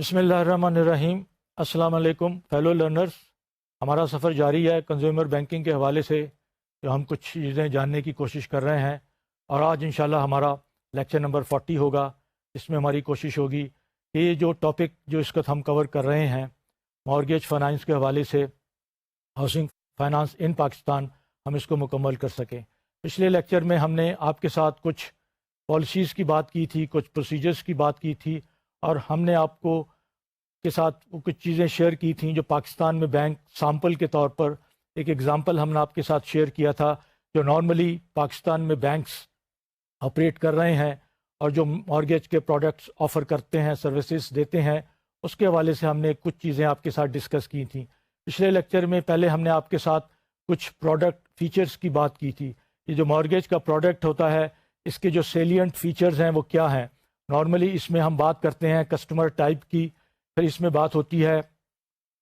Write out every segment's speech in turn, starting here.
بسم اللہ الرحمن الرحیم۔ السلام علیکم فیلو لرنرز۔ ہمارا سفر جاری ہے کنزیومر بینکنگ کے حوالے سے، جو ہم کچھ چیزیں جاننے کی کوشش کر رہے ہیں، اور آج انشاءاللہ ہمارا لیکچر نمبر 40 ہوگا۔ اس میں ہماری کوشش ہوگی کہ یہ جو ٹاپک جو اس وقت ہم کور کر رہے ہیں مارگیج فائنانس کے حوالے سے، ہاؤسنگ فائنانس ان پاکستان، ہم اس کو مکمل کر سکیں۔ پچھلے لیکچر میں ہم نے آپ کے ساتھ کچھ پالیسیز کی بات کی تھی، کچھ پروسیجرز کی بات کی تھی، اور ہم نے آپ کو کے ساتھ کچھ چیزیں شیئر کی تھیں جو پاکستان میں بینک سامپل کے طور پر ایک ایگزامپل ہم نے آپ کے ساتھ شیئر کیا تھا، جو نارملی پاکستان میں بینکس آپریٹ کر رہے ہیں اور جو مارگیج کے پروڈکٹس آفر کرتے ہیں، سروسز دیتے ہیں، اس کے حوالے سے ہم نے کچھ چیزیں آپ کے ساتھ ڈسکس کی تھیں۔ پچھلے لیکچر میں پہلے ہم نے آپ کے ساتھ کچھ پروڈکٹ فیچرز کی بات کی تھی۔ یہ جو مارگیج کا پروڈکٹ ہوتا ہے، اس کے جو سیلینٹ فیچرز ہیں وہ کیا ہیں۔ نارملی اس میں ہم بات کرتے ہیں کسٹمر ٹائپ کی، پھر اس میں بات ہوتی ہے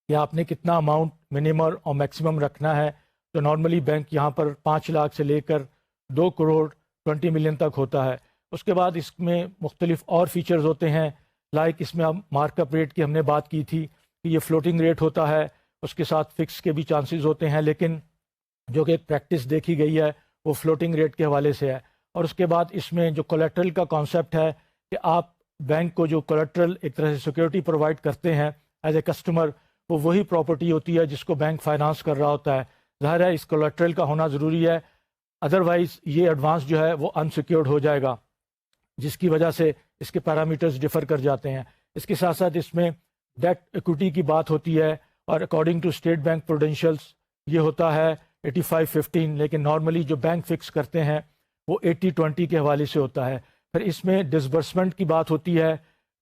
کہ آپ نے کتنا اماؤنٹ منیمم اور میکسیمم رکھنا ہے۔ تو نارملی بینک یہاں پر 5 لاکھ سے لے کر 2 کروڑ 20 ملین تک ہوتا ہے۔ اس کے بعد اس میں مختلف اور فیچرز ہوتے ہیں، لائک اس میں مارک اپ ریٹ کی ہم نے بات کی تھی کہ یہ فلوٹنگ ریٹ ہوتا ہے، اس کے ساتھ فکس کے بھی چانسز ہوتے ہیں، لیکن جو کہ ایک پریکٹس دیکھی گئی ہے وہ فلوٹنگ ریٹ کے حوالے سے ہے۔ اور اس کے بعد اس میں جو کولیٹرل کا کانسیپٹ ہے کہ آپ بینک کو جو کولیٹرل ایک طرح سے سیکورٹی پرووائڈ کرتے ہیں ایز اے کسٹمر، وہ وہی پراپرٹی ہوتی ہے جس کو بینک فائنانس کر رہا ہوتا ہے۔ ظاہر ہے اس کولیٹرل کا ہونا ضروری ہے، ادروائز یہ ایڈوانس جو ہے وہ انسیکیورڈ ہو جائے گا، جس کی وجہ سے اس کے پیرامیٹرز ڈفر کر جاتے ہیں۔ اس کے ساتھ ساتھ اس میں ڈیٹ ایکوٹی کی بات ہوتی ہے، اور اکارڈنگ ٹو اسٹیٹ بینک پروڈینشلز یہ ہوتا ہے 85-15، لیکن نارملی جو بینک فکس کرتے ہیں وہ 80-20 کے حوالے سے ہوتا ہے۔ پھر اس میں ڈسبرسمنٹ کی بات ہوتی ہے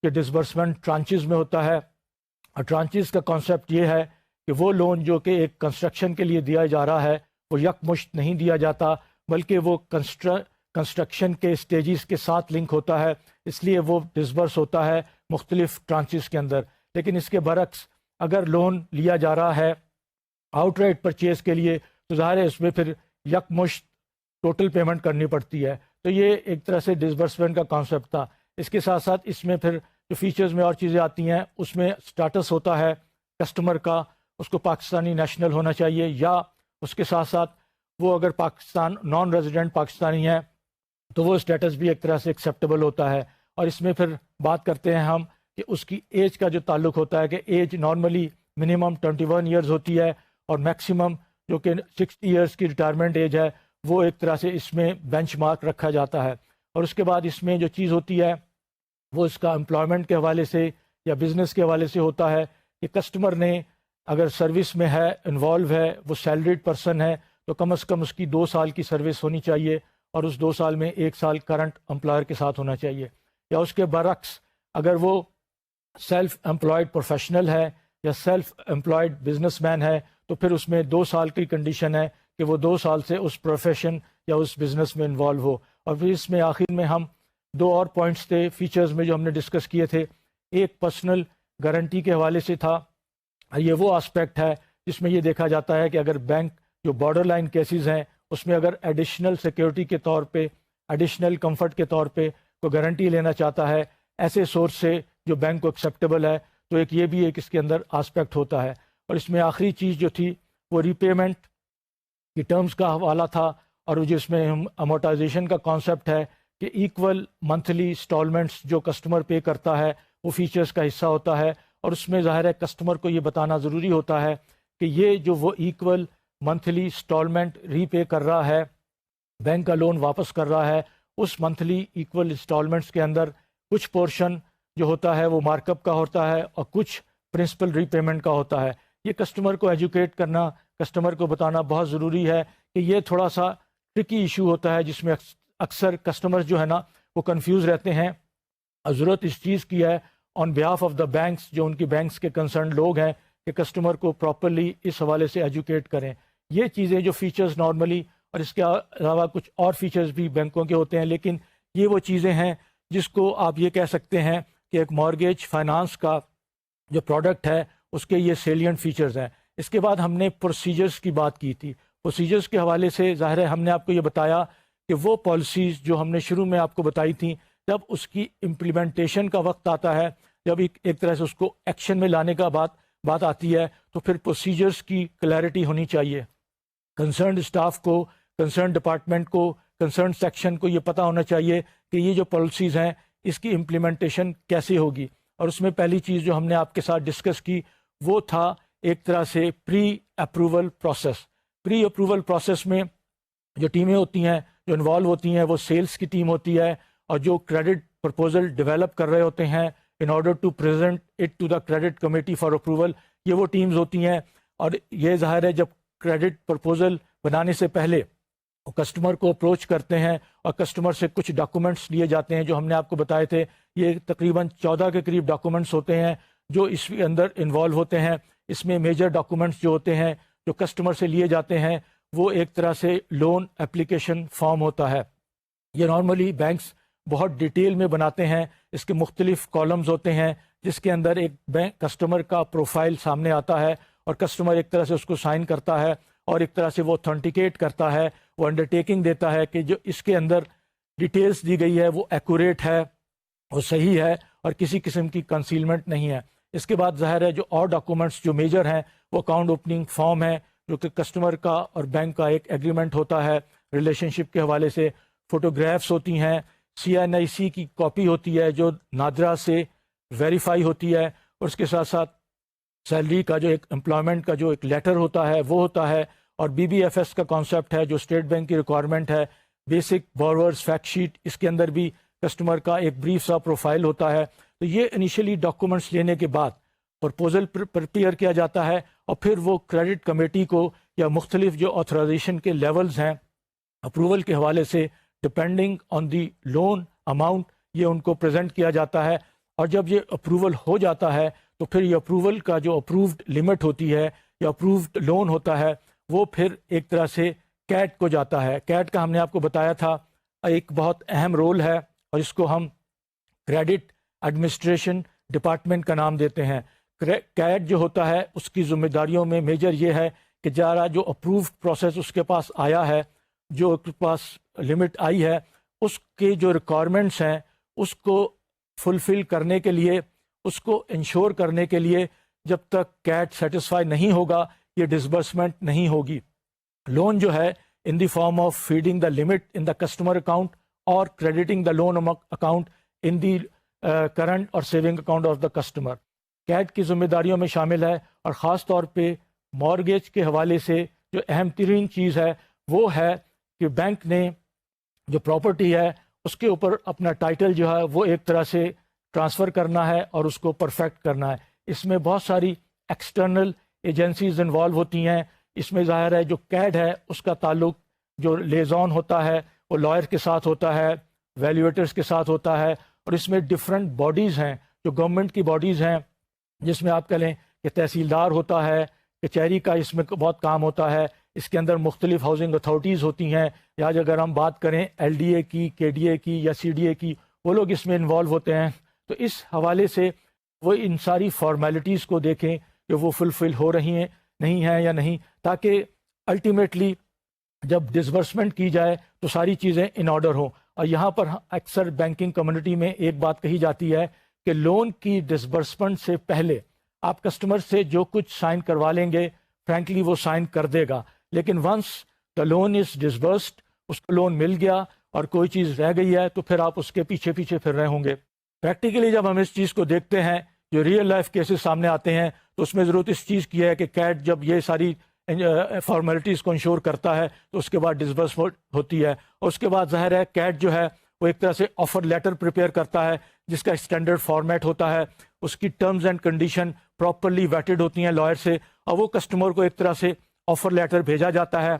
کہ ڈسبرسمنٹ ٹرانچز میں ہوتا ہے، اور ٹرانچز کا کانسیپٹ یہ ہے کہ وہ لون جو کہ ایک کنسٹرکشن کے لیے دیا جا رہا ہے وہ یکمشت نہیں دیا جاتا، بلکہ وہ کنسٹرکشن کے سٹیجز کے ساتھ لنک ہوتا ہے، اس لیے وہ ڈسبرس ہوتا ہے مختلف ٹرانچز کے اندر۔ لیکن اس کے برعکس اگر لون لیا جا رہا ہے آؤٹ رائٹ پرچیز کے لیے، تو ظاہر ہے اس میں پھر یکمشت ٹوٹل پیمنٹ کرنی پڑتی ہے۔ تو یہ ایک طرح سے ڈسبرسمنٹ کا کانسیپٹ تھا۔ اس کے ساتھ ساتھ اس میں پھر جو فیچرز میں اور چیزیں آتی ہیں، اس میں سٹیٹس ہوتا ہے کسٹمر کا، اس کو پاکستانی نیشنل ہونا چاہیے، یا اس کے ساتھ ساتھ وہ اگر پاکستان نان ریزیڈنٹ پاکستانی ہے تو وہ سٹیٹس بھی ایک طرح سے ایکسیپٹیبل ہوتا ہے۔ اور اس میں پھر بات کرتے ہیں ہم کہ اس کی ایج کا جو تعلق ہوتا ہے، کہ ایج نارملی منیمم 21 ایئرز ہوتی ہے، اور میکسیمم جو کہ 60 ایئرز کی ریٹائرمنٹ ایج ہے، وہ ایک طرح سے اس میں بینچ مارک رکھا جاتا ہے۔ اور اس کے بعد اس میں جو چیز ہوتی ہے وہ اس کا امپلائمنٹ کے حوالے سے یا بزنس کے حوالے سے ہوتا ہے کہ کسٹمر نے اگر سروس میں ہے، انوالو ہے، وہ سیلریڈ پرسن ہے، تو کم از کم اس کی 2 سال کی سروس ہونی چاہیے، اور اس 2 سال میں 1 سال کرنٹ امپلائر کے ساتھ ہونا چاہیے۔ یا اس کے برعکس اگر وہ سیلف امپلائڈ پروفیشنل ہے یا سیلف امپلائڈ بزنس مین ہے، تو پھر اس میں 2 سال کی کنڈیشن ہے کہ وہ 2 سال سے اس پروفیشن یا اس بزنس میں انوالو ہو۔ اور پھر اس میں آخر میں ہم 2 اور پوائنٹس تھے فیچرز میں جو ہم نے ڈسکس کیے تھے۔ ایک پرسنل گارنٹی کے حوالے سے تھا، یہ وہ آسپیکٹ ہے جس میں یہ دیکھا جاتا ہے کہ اگر بینک جو بارڈر لائن کیسز ہیں اس میں اگر ایڈیشنل سیکیورٹی کے طور پہ، ایڈیشنل کمفرٹ کے طور پہ کوئی گارنٹی لینا چاہتا ہے ایسے سورس سے جو بینک کو ایکسیپٹیبل ہے، تو ایک یہ بھی ایک اس کے اندر آسپیکٹ ہوتا ہے۔ اور اس میں آخری چیز جو تھی وہ ری پیمنٹ کی ٹرمز کا حوالہ تھا، اور جس میں امورٹائزیشن کا کانسیپٹ ہے کہ ایکول منتھلی انسٹالمنٹس جو کسٹمر پے کرتا ہے وہ فیچرز کا حصہ ہوتا ہے۔ اور اس میں ظاہر ہے کسٹمر کو یہ بتانا ضروری ہوتا ہے کہ یہ جو وہ ایکول منتھلی انسٹالمنٹ ری پے کر رہا ہے، بینک کا لون واپس کر رہا ہے، اس منتھلی ایکول انسٹالمنٹس کے اندر کچھ پورشن جو ہوتا ہے وہ مارک اپ کا ہوتا ہے، اور کچھ پرنسپل ری پیمنٹ کا ہوتا ہے۔ یہ کسٹمر کو ایجوکیٹ کرنا، کسٹمر کو بتانا بہت ضروری ہے کہ یہ تھوڑا سا ٹرکی ایشو ہوتا ہے جس میں اکثر کسٹمر جو ہے نا وہ کنفیوز رہتے ہیں۔ ضرورت اس چیز کی ہے آن بیہاف آف دا بینکس، جو ان کی بینکس کے کنسرن لوگ ہیں، کہ کسٹمر کو پراپرلی اس حوالے سے ایجوکیٹ کریں۔ یہ چیزیں جو فیچرز نارملی، اور اس کے علاوہ کچھ اور فیچرز بھی بینکوں کے ہوتے ہیں، لیکن یہ وہ چیزیں ہیں جس کو آپ یہ کہہ سکتے ہیں کہ ایک مارگیج فائنانس کا جو پروڈکٹ ہے اس کے یہ سیلینٹ فیچرز ہیں۔ اس کے بعد ہم نے پروسیجرز کی بات کی تھی۔ پروسیجرز کے حوالے سے ظاہر ہے ہم نے آپ کو یہ بتایا کہ وہ پالیسیز جو ہم نے شروع میں آپ کو بتائی تھیں، جب اس کی امپلیمنٹیشن کا وقت آتا ہے، جب ایک طرح سے اس کو ایکشن میں لانے کا بات آتی ہے تو پھر پروسیجرز کی کلیئرٹی ہونی چاہیے. کنسرنڈ اسٹاف کو، کنسرن ڈپارٹمنٹ کو، کنسرن سیکشن کو یہ پتہ ہونا چاہیے کہ یہ جو پالیسیز ہیں اس کی امپلیمنٹیشن کیسے ہوگی. اور اس میں پہلی چیز جو ہم نے آپ کے ساتھ ڈسکس کی وہ تھا ایک طرح سے پری اپروول پروسیس. پری اپروول پروسیس میں جو ٹیمیں ہوتی ہیں جو انوالو ہوتی ہیں وہ سیلز کی ٹیم ہوتی ہے، اور جو کریڈٹ پرپوزل ڈیولپ کر رہے ہوتے ہیں in order to present it to the credit committee for approval, یہ وہ ٹیمز ہوتی ہیں. اور یہ ظاہر ہے جب کریڈٹ پرپوزل بنانے سے پہلے کسٹمر کو اپروچ کرتے ہیں اور کسٹمر سے کچھ ڈاکومنٹس لیے جاتے ہیں جو ہم نے آپ کو بتائے تھے. یہ تقریباً 14 کے قریب ڈاکومنٹس ہوتے ہیں جو اس کے اندر انوالو ہوتے ہیں. اس میں میجر ڈاکومنٹس جو ہوتے ہیں جو کسٹمر سے لیے جاتے ہیں وہ ایک طرح سے لون اپلیکیشن فارم ہوتا ہے. یہ نارملی بینکس بہت ڈیٹیل میں بناتے ہیں. اس کے مختلف کالمز ہوتے ہیں جس کے اندر ایک بینک کسٹمر کا پروفائل سامنے آتا ہے اور کسٹمر ایک طرح سے اس کو سائن کرتا ہے اور ایک طرح سے وہ اتھینٹیکیٹ کرتا ہے، وہ انڈرٹیکنگ دیتا ہے کہ جو اس کے اندر ڈیٹیلز دی گئی ہے وہ ایکوریٹ ہے، وہ صحیح ہے اور کسی قسم کی کنسیلمنٹ نہیں ہے. اس کے بعد ظاہر ہے جو اور ڈاکومنٹس جو میجر ہیں وہ اکاؤنٹ اوپننگ فارم ہے جو کہ کسٹمر کا اور بینک کا ایک ایگریمنٹ ہوتا ہے ریلیشن شپ کے حوالے سے. فوٹوگرافس ہوتی ہیں، CNIC کی کاپی ہوتی ہے جو نادرا سے ویریفائی ہوتی ہے، اور اس کے ساتھ ساتھ سیلری کا جو ایک امپلائمنٹ کا جو ایک لیٹر ہوتا ہے وہ ہوتا ہے. اور BBFS کا کانسیپٹ ہے جو اسٹیٹ بینک کی ریکوائرمنٹ ہے، بیسک بورورز فیکٹ شیٹ، اس کے اندر بھی کسٹمر کا ایک بریف سا پروفائل ہوتا ہے. تو یہ انیشلی ڈاکومنٹس لینے کے بعد پرپوزل پریپیئر کیا جاتا ہے اور پھر وہ کریڈٹ کمیٹی کو یا مختلف جو آتھرائزیشن کے لیولز ہیں اپروول کے حوالے سے depending on the loan amount یہ ان کو پریزنٹ کیا جاتا ہے. اور جب یہ اپروول ہو جاتا ہے تو پھر یہ اپروول کا جو اپرووڈ لمٹ ہوتی ہے یا اپرووڈ لون ہوتا ہے وہ پھر ایک طرح سے کیٹ کو جاتا ہے. کیٹ کا ہم نے آپ کو بتایا تھا ایک بہت اہم رول ہے اور اس کو ہم کریڈٹ ایڈمنسٹریشن ڈپارٹمنٹ کا نام دیتے ہیں. کیٹ جو ہوتا ہے اس کی ذمہ داریوں میں میجر یہ ہے کہ جارا جو اپرووڈ پروسیس اس کے پاس آیا ہے، جو اس کے پاس لمٹ آئی ہے، اس کے جو ریکوائرمنٹس ہیں اس کو فلفل کرنے کے لیے، اس کو انشور کرنے کے لیے جب تک کیٹ سیٹسفائی نہیں ہوگا یہ ڈسبرسمنٹ نہیں ہوگی. لون جو ہے in the form of feeding the limit in the customer account اور crediting the loan account in the current اور saving account of the customer, کیٹ کی ذمہ داریوں میں شامل ہے. اور خاص طور پہ مارگیج کے حوالے سے جو اہم ترین چیز ہے وہ ہے کہ بینک نے جو پراپرٹی ہے اس کے اوپر اپنا ٹائٹل جو ہے وہ ایک طرح سے ٹرانسفر کرنا ہے اور اس کو پرفیکٹ کرنا ہے. اس میں بہت ساری ایکسٹرنل ایجنسیز انوالو ہوتی ہیں. اس میں ظاہر ہے جو کیڈ ہے اس کا تعلق جو لیزون ہوتا ہے وہ لائر کے ساتھ ہوتا ہے، ویلیویٹرز کے ساتھ ہوتا ہے. اور اس میں ڈفرینٹ باڈیز ہیں جو گورنمنٹ کی باڈیز ہیں جس میں آپ کہہ لیں کہ تحصیلدار ہوتا ہے، کچہری کا اس میں بہت کام ہوتا ہے. اس کے اندر مختلف ہاؤسنگ اتھارٹیز ہوتی ہیں، یا اگر ہم بات کریں LDA کی، KDA کی یا CDA کی، وہ لوگ اس میں انوالو ہوتے ہیں. تو اس حوالے سے وہ ان ساری فارمیلٹیز کو دیکھیں کہ وہ فلفل ہو رہی ہیں نہیں ہیں یا نہیں، تاکہ الٹیمیٹلی جب ڈسبرسمنٹ کی جائے تو ساری چیزیں ان آرڈر ہوں. اور یہاں پر اکثر بینکنگ کمیونٹی میں ایک بات کہی جاتی ہے کہ لون کی ڈسبرسمنٹ سے پہلے آپ کسٹمر سے جو کچھ سائن کروا لیں گے فرینکلی وہ سائن کر دے گا، لیکن ونس دا لون از ڈسبرسڈ، اس کو لون مل گیا اور کوئی چیز رہ گئی ہے تو پھر آپ اس کے پیچھے پیچھے پھر رہے ہوں گے. پریکٹیکلی جب ہم اس چیز کو دیکھتے ہیں جو ریئل لائف کیسز سامنے آتے ہیں تو اس میں ضرورت اس چیز کی ہے کہ کیٹ جب یہ ساری فارمیلٹیز کو انشور کرتا ہے تو اس کے بعد ڈسبرسمنٹ ہوتی ہے. اور اس کے بعد ظاہر ہے کیٹ جو ہے وہ ایک طرح سے آفر لیٹر پریپیئر کرتا ہے جس کا اسٹینڈرڈ فارمیٹ ہوتا ہے. اس کی terms and condition properly weighted ہوتی ہیں لائر سے، اور وہ کسٹمر کو ایک طرح سے آفر لیٹر بھیجا جاتا ہے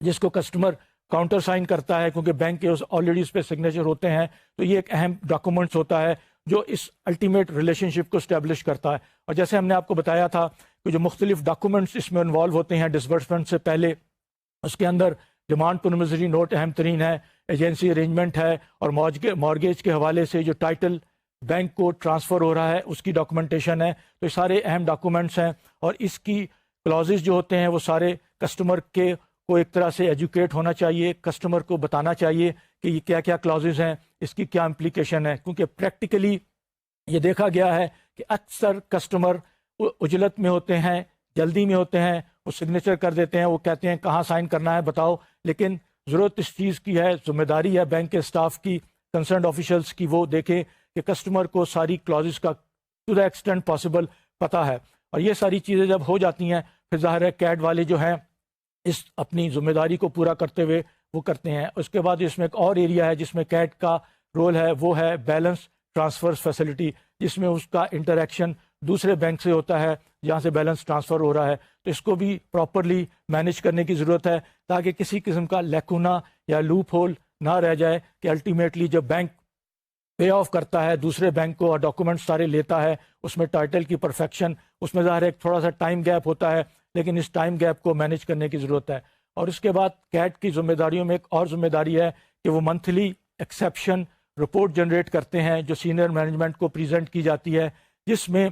جس کو کسٹمر کاؤنٹر سائن کرتا ہے کیونکہ بینک کے آلریڈی اس پہ سگنیچر ہوتے ہیں. تو یہ ایک اہم ڈاکومنٹس ہوتا ہے جو اس الٹیمیٹ ریلیشن شپ کو اسٹیبلش کرتا ہے. اور جیسے ہم نے آپ کو بتایا تھا کہ جو مختلف ڈاکومنٹس اس میں انوالو ہوتے ہیں ڈسبرسمنٹ سے پہلے، اس کے اندر ڈیمانڈ پرومزری نوٹ اہم ترین ہے، ایجنسی ارینجمنٹ ہے، اور مارگیج کے حوالے سے جو ٹائٹل بینک کو ٹرانسفر ہو رہا ہے اس کی ڈاکومنٹیشن ہے. تو یہ سارے اہم ڈاکومنٹس ہیں اور اس کی کلازز جو ہوتے ہیں وہ سارے کسٹمر کے کو ایک طرح سے ایجوکیٹ ہونا چاہیے، کسٹمر کو بتانا چاہیے کہ یہ کیا کیا کلازز ہیں، اس کی کیا امپلیکیشن ہے، کیونکہ پریکٹیکلی یہ دیکھا گیا ہے کہ اکثر کسٹمر عجلت میں ہوتے ہیں، جلدی میں ہوتے ہیں، وہ سگنیچر کر دیتے ہیں، وہ کہتے ہیں کہاں سائن کرنا ہے بتاؤ، لیکن ضرورت اس چیز کی ہے، ذمہ داری ہے بینک کے اسٹاف کی، کنسرنڈ آفیشلس کی، وہ دیکھیں کہ کسٹمر کو ساری کلازز کا ٹو دا ایکسٹینٹ پاسبل پتہ ہے. اور یہ ساری چیزیں جب ہو جاتی ہیں پھر ظاہر ہے کیڈ والے جو ہیں اس اپنی ذمہ داری کو پورا کرتے ہوئے وہ کرتے ہیں. اس کے بعد اس میں ایک اور ایریا ہے جس میں کیڈ کا رول ہے، وہ ہے بیلنس ٹرانسفر فیسلٹی، جس میں اس کا انٹریکشن دوسرے بینک سے ہوتا ہے جہاں سے بیلنس ٹرانسفر ہو رہا ہے. تو اس کو بھی پراپرلی مینیج کرنے کی ضرورت ہے تاکہ کسی قسم کا لیکونا یا لوپ ہول نہ رہ جائے کہ الٹیمیٹلی جب بینک پے آف کرتا ہے دوسرے بینک کو اور ڈاکومنٹ سارے لیتا ہے، اس میں ٹائٹل کی پرفیکشن، اس میں ظاہر ایک تھوڑا سا ٹائم گیپ ہوتا ہے، لیکن اس ٹائم گیپ کو مینیج کرنے کی ضرورت ہے. اور اس کے بعد کیٹ کی ذمہ داریوں میں ایک اور ذمہ داری ہے کہ وہ منتھلی ایکسیپشن رپورٹ جنریٹ کرتے ہیں جو سینئر مینجمنٹ کو پریزنٹ کی جاتی ہے، جس میں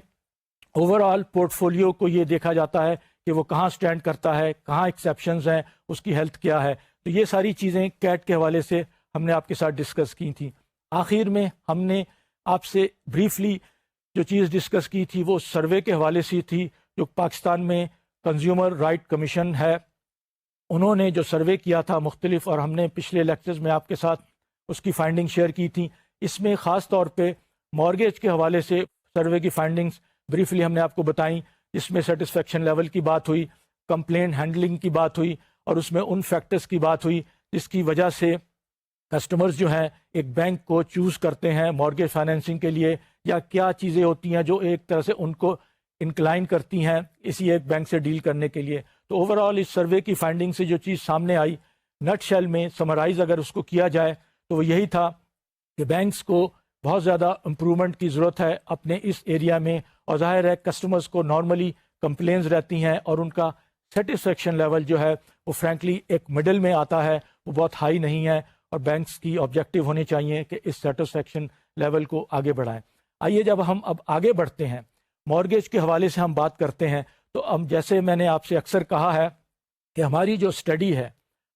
اوور آل پورٹ فولیو کو یہ دیکھا جاتا ہے کہ وہ کہاں سٹینڈ کرتا ہے، کہاں ایکسیپشنز ہیں، اس کی ہیلتھ کیا ہے. تو یہ ساری چیزیں کیٹ کے حوالے سے ہم نے آپ کے ساتھ ڈسکس کی تھیں. آخر میں ہم نے آپ سے بریفلی جو چیز ڈسکس کی تھی وہ سروے کے حوالے سے تھی جو پاکستان میں کنزیومر رائٹ کمیشن ہے، انہوں نے جو سروے کیا تھا مختلف، اور ہم نے پچھلے لیکچرز میں آپ کے ساتھ اس کی فائنڈنگ شیئر کی تھی. اس میں خاص طور پہ مارگیج کے حوالے سے سروے کی فائنڈنگز بریفلی ہم نے آپ کو بتائیں، جس میں سیٹسفیکشن لیول کی بات ہوئی، کمپلین ہینڈلنگ کی بات ہوئی، اور اس میں ان فیکٹرز کی بات ہوئی جس کی وجہ سے کسٹمرز جو ہیں ایک بینک کو چوز کرتے ہیں مارگیج فائنینسنگ کے لیے، یا کیا چیزیں ہوتی ہیں جو ایک طرح سے ان کو انکلائن کرتی ہیں اسی ایک بینک سے ڈیل کرنے کے لیے. تو اوور آل اس سروے کی فائنڈنگ سے جو چیز سامنے آئی، نٹ شیل میں سمرائز اگر اس کو کیا جائے تو وہ یہی تھا کہ بینکس کو بہت زیادہ امپرومنٹ کی ضرورت ہے اپنے اس ایریا میں، اور ظاہر ہے کسٹمرز کو نارملی کمپلینز رہتی ہیں اور ان کا سیٹسفیکشن لیول جو ہے وہ فرینکلی ایک مڈل میں آتا ہے، وہ بہت ہائی نہیں ہے، اور بینکس کی آبجیکٹیو ہونے چاہیے کہ اس سیٹسفیکشن لیول کو آگے بڑھائیں. آئیے جب ہم اب آگے بڑھتے ہیں، مارگیج کے حوالے سے ہم بات کرتے ہیں، تو ہم جیسے میں نے آپ سے اکثر کہا ہے کہ ہماری جو اسٹڈی ہے،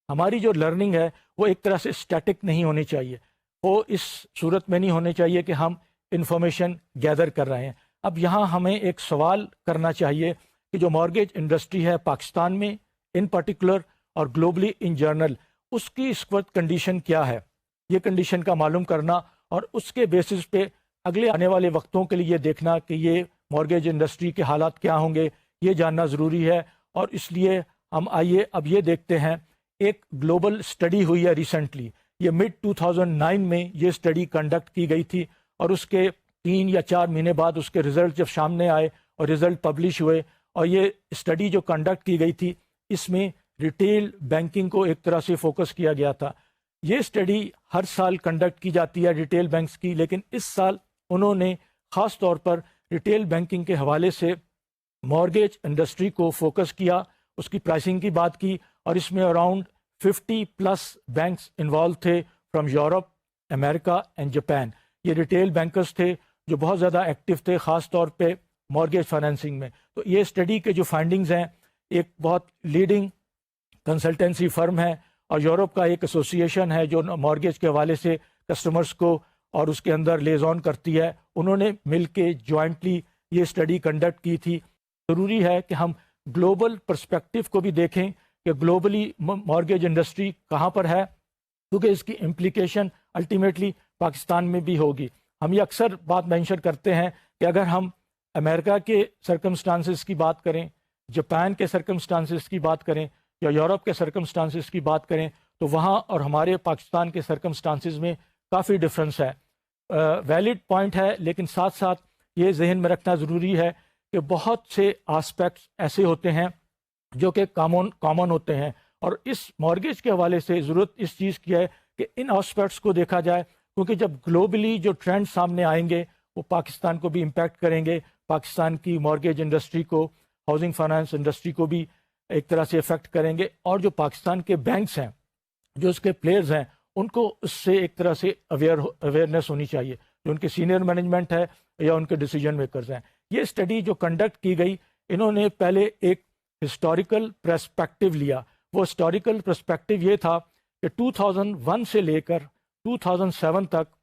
ہماری جو لرننگ ہے، وہ ایک طرح سے اسٹیٹک نہیں ہونی چاہیے، وہ اس صورت میں نہیں ہونے چاہیے کہ ہم انفارمیشن گیدر کر رہے ہیں. اب یہاں ہمیں ایک سوال کرنا چاہیے کہ جو مارگیج انڈسٹری ہے پاکستان میں ان پرٹیکولر اور گلوبلی ان جرنل، اس کی اس وقت کنڈیشن کیا ہے، یہ کنڈیشن کا معلوم کرنا، اور اس کے بیسس پہ اگلے آنے والے وقتوں کے لیے دیکھنا کہ یہ مارگیج انڈسٹری کے حالات کیا ہوں گے، یہ جاننا ضروری ہے. اور اس لیے ہم آئیے اب یہ دیکھتے ہیں، ایک گلوبل اسٹڈی ہوئی ہے ریسنٹلی، یہ مڈ 2009 میں یہ اسٹڈی کنڈکٹ کی گئی تھی، اور اس کے 3 یا 4 مہینے بعد اس کے رزلٹ جب سامنے آئے اور رزلٹ پبلش ہوئے، اور یہ اسٹڈی جو کنڈکٹ کی گئی تھی اس میں ریٹیل بینکنگ کو ایک طرح سے فوکس کیا گیا تھا. یہ اسٹڈی ہر سال کنڈکٹ کی جاتی ہے ریٹیل بینکس کی، لیکن اس سال انہوں نے خاص طور پر ریٹیل بینکنگ کے حوالے سے مارگیج انڈسٹری کو فوکس کیا، اس کی پرائسنگ کی بات کی، اور اس میں اراؤنڈ 50+ بینکس انوالو تھے from Europe, America and Japan. یہ ریٹیل بینکرز تھے جو بہت زیادہ ایکٹیو تھے خاص طور پہ مارگیج فائنینسنگ میں. تو یہ اسٹڈی کے جو فائنڈنگز ہیں، ایک بہت لیڈنگ کنسلٹنسی فرم ہے اور یورپ کا ایک ایسوسیشن ہے جو مارگیج کے حوالے سے کسٹمرز کو اور اس کے اندر لیزون کرتی ہے، انہوں نے مل کے جوائنٹلی یہ اسٹڈی کنڈکٹ کی تھی. ضروری ہے کہ ہم گلوبل پرسپیکٹو کو بھی دیکھیں کہ گلوبلی مارگیج انڈسٹری کہاں پر ہے، کیونکہ اس کی امپلیکیشن الٹیمیٹلی پاکستان میں بھی ہوگی. ہم یہ اکثر بات مینشن کرتے ہیں کہ اگر ہم امریکہ کے سرکمسٹانسز کی بات کریں، جاپان کے سرکمسٹانسز کی بات کریں، یا یورپ کے سرکمسٹانسز کی بات کریں، تو وہاں اور ہمارے پاکستان کے سرکمسٹانسز میں کافی ڈفرینس ہے. ویلڈ پوائنٹ ہے، لیکن ساتھ ساتھ یہ ذہن میں رکھنا ضروری ہے کہ بہت سے آسپیکٹس ایسے ہوتے ہیں جو کہ کامن ہوتے ہیں، اور اس مارگیج کے حوالے سے ضرورت اس چیز کی ہے کہ ان آسپیکٹس کو دیکھا جائے، کیونکہ جب گلوبلی جو ٹرینڈ سامنے آئیں گے وہ پاکستان کو بھی امپیکٹ کریں گے، پاکستان کی مارگیج انڈسٹری کو، ہاؤسنگ فائنانس انڈسٹری کو بھی ایک طرح سے افیکٹ کریں گے، اور جو پاکستان کے بینکس ہیں، جو اس کے پلیئرز ہیں، ان کو اس سے ایک طرح سے اویئرنیس ہونی چاہیے، جو ان کے سینئر مینجمنٹ ہے یا ان کے ڈیسیجن میکرز ہیں. یہ اسٹڈی جو کنڈکٹ کی گئی، انہوں نے پہلے ایک ہسٹوریکل پرسپیکٹو لیا. وہ ہسٹوریکل پرسپیکٹو یہ تھا کہ 2001 سے لے کر 2007 تک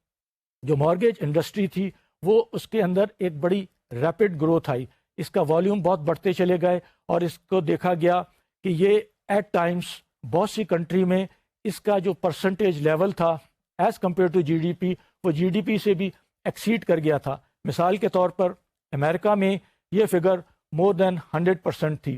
جو مارگیج انڈسٹری تھی وہ اس کے اندر ایک بڑی ریپڈ گروتھ آئی، اس کا والیوم بہت بڑھتے چلے گئے، اور اس کو دیکھا گیا کہ یہ ایٹ ٹائمز بہت سی کنٹری میں اس کا جو پرسنٹیج لیول تھا as compare to G D P, وہ جی ڈی پی سے بھی ایکسیڈ کر گیا تھا۔ مثال کے طور پر امریکہ میں یہ فگر مور دین 100% تھی،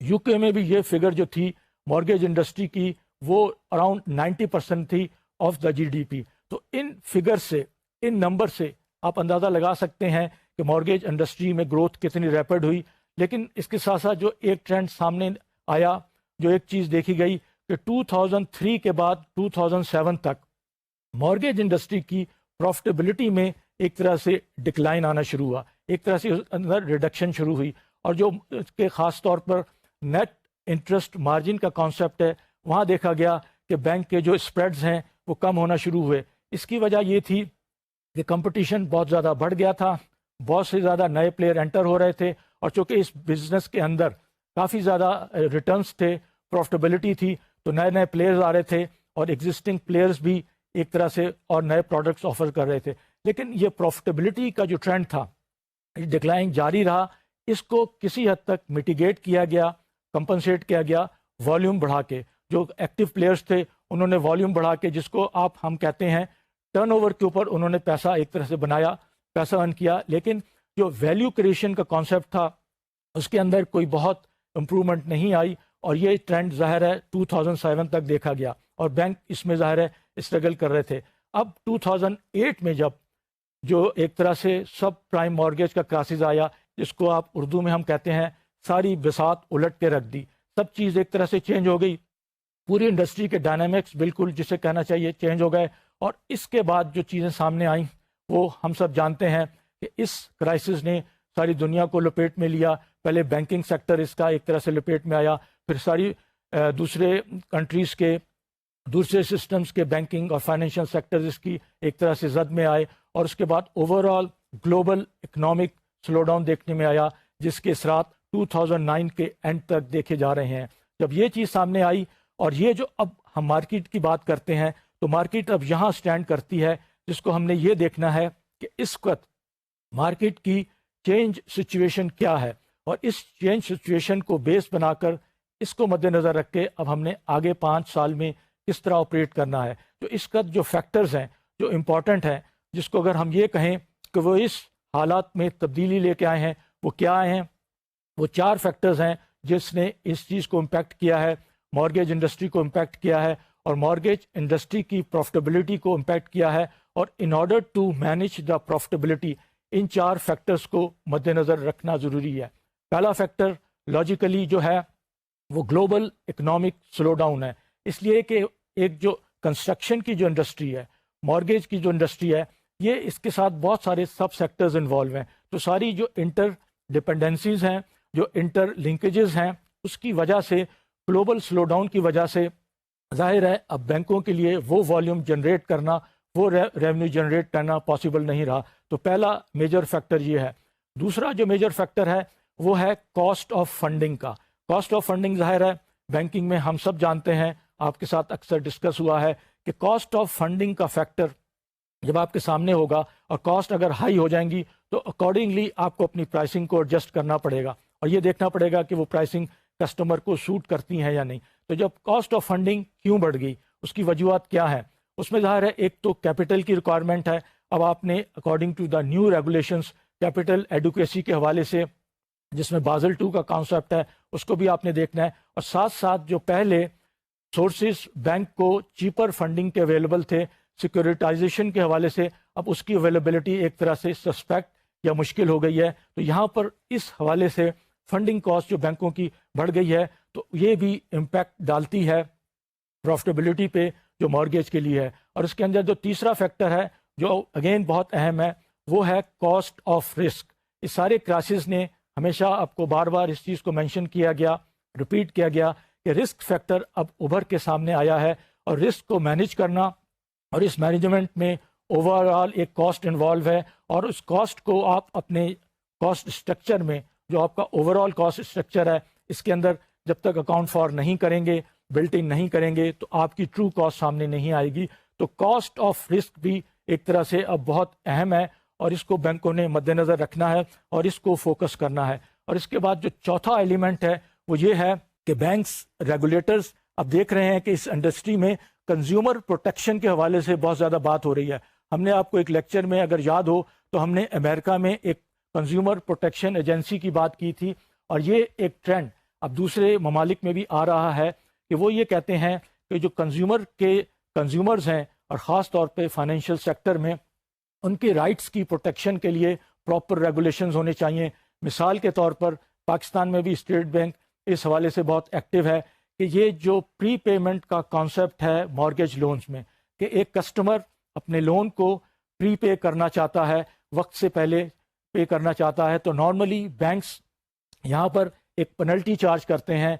یو کے میں بھی یہ فگر جو تھی مارگیج انڈسٹری کی وہ اراؤنڈ 90% تھی آف دا جی ڈی پی۔ تو ان فگر سے، ان نمبر سے آپ اندازہ لگا سکتے ہیں کہ مارگیج انڈسٹری میں گروتھ کتنی ریپڈ ہوئی۔ لیکن اس کے ساتھ ساتھ جو ایک ٹرینڈ سامنے آیا، جو ایک چیز دیکھی گئی کہ 2003 کے بعد 2007 تک مارگیج انڈسٹری کی پروفٹیبلٹی میں ایک طرح سے ڈکلائن آنا شروع ہوا، ایک طرح سے اس اندر ریڈکشن شروع ہوئی، اور جو اس کے خاص طور پر نیٹ انٹرسٹ مارجن کا کانسیپٹ ہے، وہاں دیکھا گیا کہ بینک کے جو اسپریڈز ہیں وہ کم ہونا شروع ہوئے۔ اس کی وجہ یہ تھی کہ کمپٹیشن بہت زیادہ بڑھ گیا تھا، بہت سے زیادہ نئے پلیئر انٹر ہو رہے تھے، اور چونکہ اس بزنس کے اندر کافی زیادہ ریٹرنز تھے، پروفٹیبلٹی تھی، تو نئے نئے پلیئرز آ رہے تھے، اور ایگزسٹنگ پلیئرز بھی ایک طرح سے اور نئے پروڈکٹس آفر کر رہے تھے۔ لیکن یہ پروفٹیبلٹی کا جو ٹرینڈ تھا، ڈکلائن جاری رہا۔ اس کو کسی حد تک میٹیگیٹ کیا گیا، کمپنسیٹ کیا گیا والیوم بڑھا کے۔ جو ایکٹیو پلیئرز تھے انہوں نے والیوم بڑھا کے، جس کو ہم کہتے ہیں ٹرن اوور کے اوپر انہوں نے پیسہ ایک طرح سے بنایا، پیسہ ارن کیا۔ لیکن جو ویلیو کریشن کا کانسیپٹ تھا اس کے اندر کوئی بہت امپرومنٹ نہیں آئی، اور یہ ٹرینڈ ظاہر ہے 2007 تک دیکھا گیا، اور بینک اس میں ظاہر ہے اسٹرگل کر رہے تھے۔ اب 2008 میں جب جو ایک طرح سے سب پرائم مارگیج کا کرائسس آیا، جس کو آپ اردو میں ہم کہتے ہیں ساری بساط الٹ کے رکھ دی، سب چیز ایک طرح سے چینج ہو گئی، پوری انڈسٹری کے ڈائنامکس بالکل جسے کہنا چاہیے چینج ہو گئے۔ اور اس کے بعد جو چیزیں سامنے آئیں وہ ہم سب جانتے ہیں کہ اس کرائسس نے ساری دنیا کو لپیٹ میں لیا۔ پہلے بینکنگ سیکٹر اس کا ایک طرح سے لپیٹ میں آیا، پھر ساری دوسرے کنٹریز کے دوسرے سسٹمز کے بینکنگ اور فائنینشیل سیکٹرز اس کی ایک طرح سے زد میں آئے، اور اس کے بعد over all global economic slow down دیکھنے میں آیا، جس کے اثرات 2009 کے اینڈ تک دیکھے جا رہے ہیں۔ جب یہ چیز سامنے آئی، اور یہ جو اب ہم مارکیٹ کی بات کرتے ہیں، تو مارکیٹ اب یہاں سٹینڈ کرتی ہے، جس کو ہم نے یہ دیکھنا ہے کہ اس وقت مارکیٹ کی چینج سچویشن کیا ہے، اور اس چینج سچویشن کو بیس بنا کر اس کو مد نظر رکھ کے اب ہم نے آگے 5 سال میں کس طرح آپریٹ کرنا ہے۔ تو اس کا جو فیکٹرز ہیں جو امپورٹنٹ ہیں، جس کو اگر ہم یہ کہیں کہ وہ اس حالات میں تبدیلی لے کے آئے ہیں، وہ کیا آئے ہیں؟ وہ 4 فیکٹرز ہیں جس نے اس چیز کو امپیکٹ کیا ہے، مارگیج انڈسٹری کو امپیکٹ کیا ہے، اور مارگیج انڈسٹری کی پروفٹیبلٹی کو امپیکٹ کیا ہے۔ اور in order to manage the profitability, ان 4 فیکٹرز کو مد نظر رکھنا ضروری ہے۔ پہلا فیکٹر لاجیکلی جو ہے وہ گلوبل اکنامک سلو ڈاؤن ہے، اس لیے کہ ایک جو کنسٹرکشن کی جو انڈسٹری ہے، مارگیج کی جو انڈسٹری ہے، یہ اس کے ساتھ بہت سارے سب سیکٹرز انوالو ہیں، تو ساری جو انٹر ڈپینڈنسیز ہیں، جو انٹر لنکیجز ہیں، اس کی وجہ سے گلوبل سلو ڈاؤن کی وجہ سے ظاہر ہے اب بینکوں کے لیے وہ والیوم جنریٹ کرنا، وہ ریونیو جنریٹ کرنا پاسبل نہیں رہا۔ تو پہلا میجر فیکٹر یہ ہے۔ دوسرا جو میجر فیکٹر ہے وہ ہے کاسٹ آف فنڈنگ کا۔ کاسٹ آف فنڈنگ ظاہر ہے بینکنگ میں ہم سب جانتے ہیں، آپ کے ساتھ اکثر ڈسکس ہوا ہے کہ کاسٹ آف فنڈنگ کا فیکٹر جب آپ کے سامنے ہوگا، اور کاسٹ اگر ہائی ہو جائیں گی تو اکارڈنگلی آپ کو اپنی پرائسنگ کو ایڈجسٹ کرنا پڑے گا، اور یہ دیکھنا پڑے گا کہ وہ پرائسنگ کسٹمر کو سوٹ کرتی ہیں یا نہیں۔ تو جب کاسٹ آف فنڈنگ کیوں بڑھ گئی، اس کی وجوہات کیا ہیں؟ اس میں ظاہر ہے ایک تو کیپٹل کی ریکوائرمنٹ ہے۔ اب آپ نے according to the new regulations capital advocacy کے حوالے سے، جس میں بازل 2 کا کانسیپٹ ہے، اس کو بھی آپ نے دیکھنا ہے، اور ساتھ ساتھ جو پہلے سورسز بینک کو چیپر فنڈنگ کے اویلیبل تھے سیکورٹائزیشن کے حوالے سے، اب اس کی اویلیبلٹی ایک طرح سے سسپیکٹ یا مشکل ہو گئی ہے۔ تو یہاں پر اس حوالے سے فنڈنگ کاسٹ جو بینکوں کی بڑھ گئی ہے، تو یہ بھی امپیکٹ ڈالتی ہے پروفٹیبلٹی پہ جو مارگیج کے لیے ہے۔ اور اس کے اندر جو تیسرا فیکٹر ہے جو اگین بہت اہم ہے، وہ ہے کاسٹ آف رسک۔ اس سارے کرائسس نے ہمیشہ آپ کو بار بار اس چیز کو مینشن کیا گیا، ریپیٹ کیا گیا کہ رسک فیکٹر اب ابھر کے سامنے آیا ہے، اور رسک کو مینیج کرنا، اور اس مینجمنٹ میں اوور آل ایک کاسٹ انوالو ہے، اور اس کاسٹ کو آپ اپنے کاسٹ اسٹرکچر میں، جو آپ کا اوور آل کاسٹ اسٹرکچر ہے، اس کے اندر جب تک اکاؤنٹ فار نہیں کریں گے، بلٹ ان نہیں کریں گے، تو آپ کی ٹرو کاسٹ سامنے نہیں آئے گی۔ تو کاسٹ آف رسک بھی ایک طرح سے اب بہت اہم ہے، اور اس کو بینکوں نے مد نظر رکھنا ہے اور اس کو فوکس کرنا ہے۔ اور اس کے بعد جو چوتھا ایلیمنٹ ہے وہ یہ ہے کہ بینکس ریگولیٹرز اب دیکھ رہے ہیں کہ اس انڈسٹری میں کنزیومر پروٹیکشن کے حوالے سے بہت زیادہ بات ہو رہی ہے۔ ہم نے آپ کو ایک لیکچر میں اگر یاد ہو تو ہم نے امریکہ میں ایک کنزیومر پروٹیکشن ایجنسی کی بات کی تھی، اور یہ ایک ٹرینڈ اب دوسرے ممالک میں بھی آ رہا ہے کہ وہ یہ کہتے ہیں کہ جو کنزیومرز ہیں اور خاص طور پہ فائنینشیل سیکٹر میں ان کے رائٹس کی پروٹیکشن کے لیے پراپر ریگولیشنز ہونے چاہیے۔ مثال کے طور پر پاکستان میں بھی اسٹیٹ بینک اس حوالے سے بہت ایکٹیو ہے کہ یہ جو پری پیمنٹ کا کانسیپٹ ہے مارگیج لونز میں، کہ ایک کسٹمر اپنے لون کو پری پے کرنا چاہتا ہے، وقت سے پہلے پے کرنا چاہتا ہے، تو نارملی بینکس یہاں پر ایک پنلٹی چارج کرتے ہیں،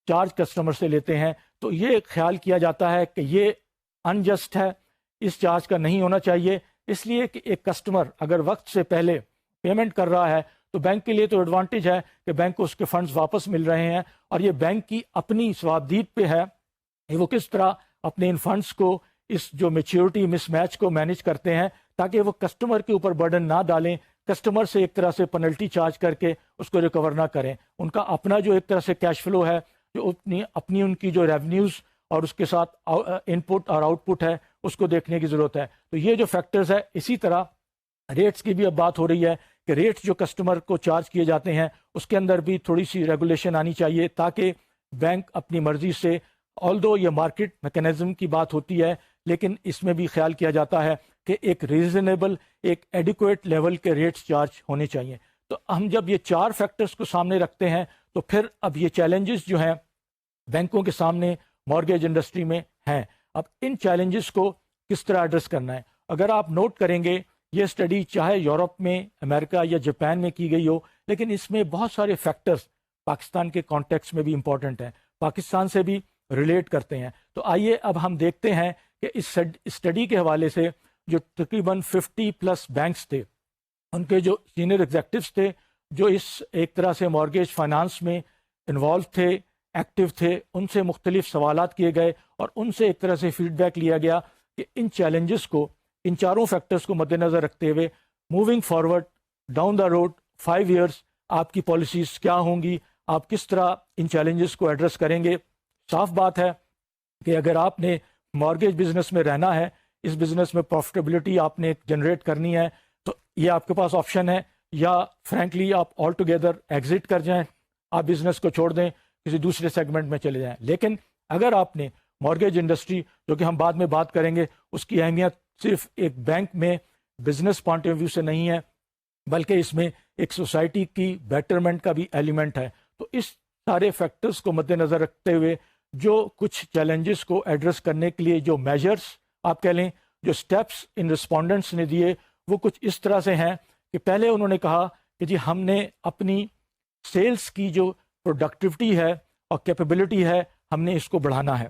چارج کسٹمر سے لیتے ہیں۔ تو یہ خیال کیا جاتا ہے کہ یہ انجسٹ ہے، اس چارج کا نہیں ہونا چاہیے، اس لیے کہ ایک کسٹمر اگر وقت سے پہلے پیمنٹ کر رہا ہے تو بینک کے لیے تو ایڈوانٹیج ہے کہ بینک کو اس کے فنڈز واپس مل رہے ہیں، اور یہ بینک کی اپنی ثوابدید پہ ہے کہ وہ کس طرح اپنے ان فنڈز کو اس جو میچیورٹی مس میچ کو مینیج کرتے ہیں، تاکہ وہ کسٹمر کے اوپر برڈن نہ ڈالیں، کسٹمر سے ایک طرح سے پنلٹی چارج کر کے اس کو ریکور نہ کریں۔ ان کا اپنا جو ایک طرح سے کیش فلو ہے، جو اپنی ان کی جو ریونیوز اور اس کے ساتھ ان پٹ اور آؤٹ پٹ ہے، اس کو دیکھنے کی ضرورت ہے۔ تو یہ جو فیکٹرز ہے، اسی طرح ریٹس کی بھی اب بات ہو رہی ہے کہ ریٹس جو کسٹمر کو چارج کیے جاتے ہیں اس کے اندر بھی تھوڑی سی ریگولیشن آنی چاہیے، تاکہ بینک اپنی مرضی سے، آلدو یہ مارکیٹ میکینزم کی بات ہوتی ہے، لیکن اس میں بھی خیال کیا جاتا ہے کہ ایک ریزنیبل، ایک ایڈیکویٹ لیول کے ریٹس چارج ہونے چاہیے۔ تو ہم جب یہ چار فیکٹرز کو سامنے رکھتے ہیں تو پھر اب یہ چیلنجز جو ہیں بینکوں کے سامنے مارگیج انڈسٹری میں ہیں، اب ان چیلنجز کو کس طرح ایڈریس کرنا ہے۔ اگر آپ نوٹ کریں گے یہ اسٹڈی چاہے یورپ میں، امریکہ یا جاپان میں کی گئی ہو، لیکن اس میں بہت سارے فیکٹرز پاکستان کے کانٹیکس میں بھی امپورٹنٹ ہیں، پاکستان سے بھی ریلیٹ کرتے ہیں۔ تو آئیے اب ہم دیکھتے ہیں کہ اس اسٹڈی کے حوالے سے جو تقریباً 50+ بینکس تھے، ان کے جو سینئر ایگزیکٹوز تھے جو اس ایک طرح سے مارگیج فائنانس میں انوالو تھے، ایکٹیو تھے، ان سے مختلف سوالات کیے گئے اور ان سے ایک طرح سے فیڈ بیک لیا گیا کہ ان چیلنجز کو، ان چاروں فیکٹرز کو مد نظر رکھتے ہوئے moving forward down the road 5 years آپ کی پالیسیز کیا ہوں گی، آپ کس طرح ان چیلنجز کو ایڈریس کریں گے۔ صاف بات ہے کہ اگر آپ نے مارگیج بزنس میں رہنا ہے، اس بزنس میں پروفٹیبلٹی آپ نے جنریٹ کرنی ہے، تو یہ آپ کے پاس آپشن ہے، یا فرینکلی آپ آل ٹوگیدر ایگزٹ کر جائیں، آپ بزنس کو چھوڑ دیں، کسی دوسرے سیگمنٹ میں چلے جائیں۔ لیکن اگر آپ نے مارگیج انڈسٹری، جو کہ ہم بعد میں بات کریں گے، اس کی اہمیت صرف ایک بینک میں بزنس پوائنٹ آف ویو سے نہیں ہے، بلکہ اس میں ایک سوسائٹی کی بیٹرمنٹ کا بھی ایلیمنٹ ہے۔ تو اس سارے فیکٹرز کو مد نظر رکھتے ہوئے جو کچھ چیلنجز کو ایڈریس کرنے کے لیے جو میجرز آپ کہہ لیں، جو سٹیپس ان رسپونڈنٹس نے دیے، وہ کچھ اس طرح سے ہیں کہ پہلے انہوں نے کہا کہ جی ہم نے اپنی سیلز کی جو پروڈکٹیوٹی ہے اور کیپیبلٹی ہے، ہم نے اس کو بڑھانا ہے۔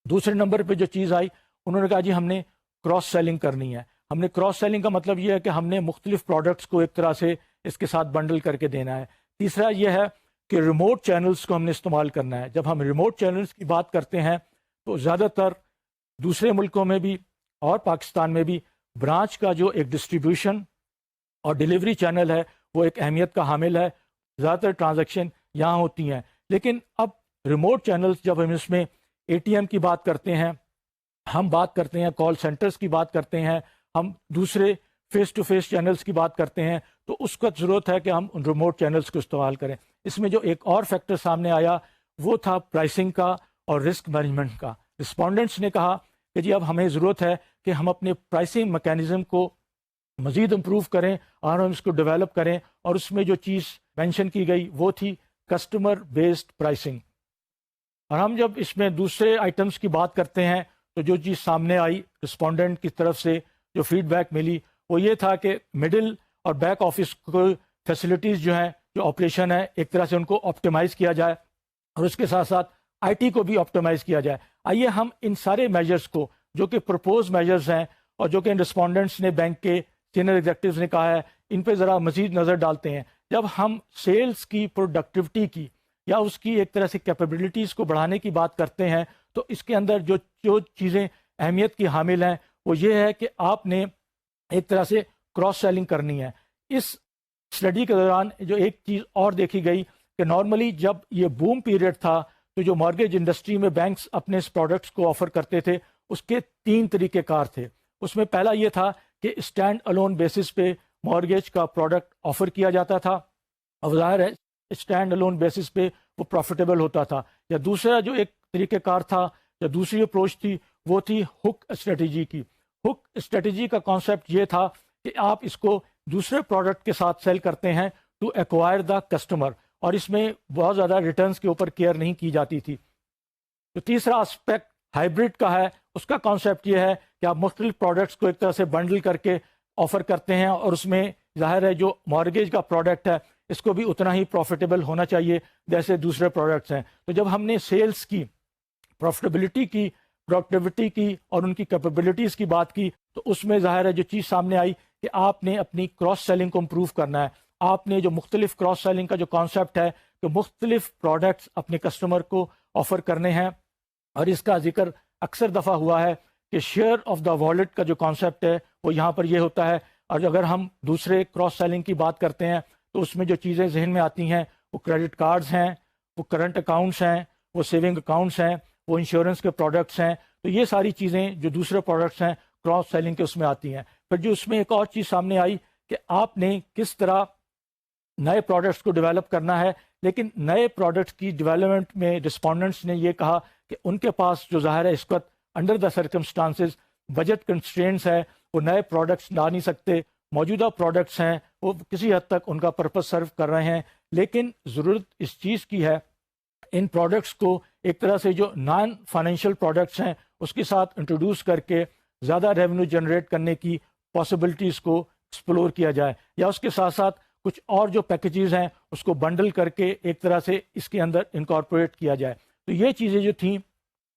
دوسرے نمبر پہ جو چیز آئی، انہوں نے کہا جی ہم نے کراس سیلنگ کرنی ہے۔ ہم نے کراس سیلنگ کا مطلب یہ ہے کہ ہم نے مختلف پروڈکٹس کو ایک طرح سے اس کے ساتھ بنڈل کر کے دینا ہے۔ تیسرا یہ ہے کہ ریموٹ چینلز کو ہم نے استعمال کرنا ہے۔ جب ہم ریموٹ چینلز کی بات کرتے ہیں تو زیادہ تر دوسرے ملکوں میں بھی اور پاکستان میں بھی برانچ کا جو ایک ڈسٹریبیوشن اور ڈیلیوری چینل ہے وہ ایک اہمیت کا حامل ہے، زیادہ تر ٹرانزیکشن یہاں ہوتی ہیں۔ لیکن اب ریموٹ چینلز، جب ہم اس میں اے ٹی ایم کی بات کرتے ہیں، ہم بات کرتے ہیں کال سینٹرز کی بات کرتے ہیں، ہم دوسرے فیس ٹو فیس چینلز کی بات کرتے ہیں، تو اس کا ضرورت ہے کہ ہم ان ریموٹ چینلز کو استعمال کریں۔ اس میں جو ایک اور فیکٹر سامنے آیا وہ تھا پرائسنگ کا اور رسک مینجمنٹ کا۔ رسپونڈنٹس نے کہا کہ جی اب ہمیں ضرورت ہے کہ ہم اپنے پرائسنگ میکینزم کو مزید امپروو کریں اور ہم اس کو ڈیولپ کریں، اور اس میں جو چیز مینشن کی گئی وہ تھی کسٹمر بیسڈ پرائسنگ۔ اور ہم جب اس میں دوسرے آئٹمس کی بات کرتے ہیں تو جو چیز سامنے آئی رسپونڈنٹ کی طرف سے جو فیڈ بیک ملی وہ یہ تھا کہ مڈل اور بیک آفس کو فیسلٹیز جو ہیں، جو آپریشن ہے، ایک طرح سے ان کو آپٹیمائز کیا جائے اور اس کے ساتھ ساتھ آئی ٹی کو بھی آپٹیمائز کیا جائے۔ آئیے ہم ان سارے میجرز کو جو کہ پرپوز میجرز ہیں اور جو کہ ان رسپونڈنٹس نے، بینک کے سینئر ایگزیکٹوز نے کہا ہے، ان پہ ذرا مزید نظر ڈالتے ہیں۔ جب ہم سیلز کی پروڈکٹیوٹی کی یا اس کی ایک طرح سے کیپیبلٹیز کو بڑھانے کی بات کرتے ہیں تو اس کے اندر جو چیزیں اہمیت کی حامل ہیں وہ یہ ہے کہ آپ نے ایک طرح سے کراس سیلنگ کرنی ہے. اس اسٹڈی کے دوران جو ایک چیز اور دیکھی گئی کہ نارملی جب یہ بوم پیریڈ تھا تو جو مارگیج انڈسٹری میں بینکس اپنے اس پروڈکٹس کو آفر کرتے تھے اس کے 3 طریقہ کار تھے. اس میں پہلا یہ تھا کہ اسٹینڈ الون بیسس پہ مارگیج کا پروڈکٹ آفر کیا جاتا تھا اور ظاہر ہے اسٹینڈ الون بیسس پہ وہ پروفیٹیبل ہوتا تھا. یا دوسرا جو ایک طریقہ کار تھا یا دوسری اپروچ تھی وہ تھی ہک اسٹریٹجی کی. ہک اسٹریٹجی کا کانسیپٹ یہ تھا کہ آپ اس کو دوسرے پروڈکٹ کے ساتھ سیل کرتے ہیں ٹو ایکوائر دا کسٹمر, اور اس میں بہت زیادہ ریٹرنز کے اوپر کیئر نہیں کی جاتی تھی. تو تیسرا اسپیکٹ ہائبرڈ کا ہے, اس کا کانسیپٹ یہ ہے کہ آپ مختلف پروڈکٹس کو ایک طرح سے بنڈل کر کے آفر کرتے ہیں اور اس میں ظاہر ہے جو مارگیج کا پروڈکٹ ہے اس کو بھی اتنا ہی پروفیٹیبل ہونا چاہیے جیسے دوسرے پروڈکٹس ہیں. تو جب ہم نے سیلز کی پروفیٹیبلٹی کی, پروڈکٹیوٹی کی اور ان کی کیپیبلٹیز کی بات کی تو اس میں ظاہر ہے جو چیز سامنے آئی کہ آپ نے اپنی کراس سیلنگ کو امپروو کرنا ہے. آپ نے جو مختلف کراس سیلنگ کا جو کانسیپٹ ہے کہ مختلف پروڈکٹس اپنے کسٹمر کو آفر کرنے ہیں, اور اس کا ذکر اکثر دفعہ ہوا ہے کہ شیئر آف دا والٹ کا جو کانسیپٹ ہے وہ یہاں پر یہ ہوتا ہے. اور اگر ہم دوسرے کراس سیلنگ کی بات کرتے ہیں تو اس میں جو چیزیں ذہن میں آتی ہیں وہ کریڈٹ کارڈز ہیں, وہ کرنٹ اکاؤنٹس ہیں, وہ سیونگ اکاؤنٹس ہیں, وہ انشورنس کے پروڈکٹس ہیں. تو یہ ساری چیزیں جو دوسرے پروڈکٹس ہیں کراس سیلنگ کے اس میں آتی ہیں. پھر جو اس میں ایک اور چیز سامنے آئی کہ آپ نے کس طرح نئے پروڈکٹس کو ڈیولپ کرنا ہے, لیکن نئے پروڈکٹس کی ڈیولپمنٹ میں رسپونڈنٹس نے یہ کہا کہ ان کے پاس جو ظاہر ہے اس وقت under the circumstances budget constraints ہے, وہ نئے پروڈکٹس لا نہیں سکتے. موجودہ پروڈکٹس ہیں وہ کسی حد تک ان کا پرپس سرو کر رہے ہیں, لیکن ضرورت اس چیز کی ہے ان پروڈکٹس کو ایک طرح سے جو نان فائنینشیل پروڈکٹس ہیں اس کے ساتھ انٹروڈیوس کر کے زیادہ ریونیو جنریٹ کرنے کی پاسبلٹیز کو ایکسپلور کیا جائے, یا اس کے ساتھ ساتھ کچھ اور جو پیکیجز ہیں اس کو بنڈل کر کے ایک طرح سے اس کے اندر انکارپوریٹ کیا جائے. تو یہ چیزیں جو تھیں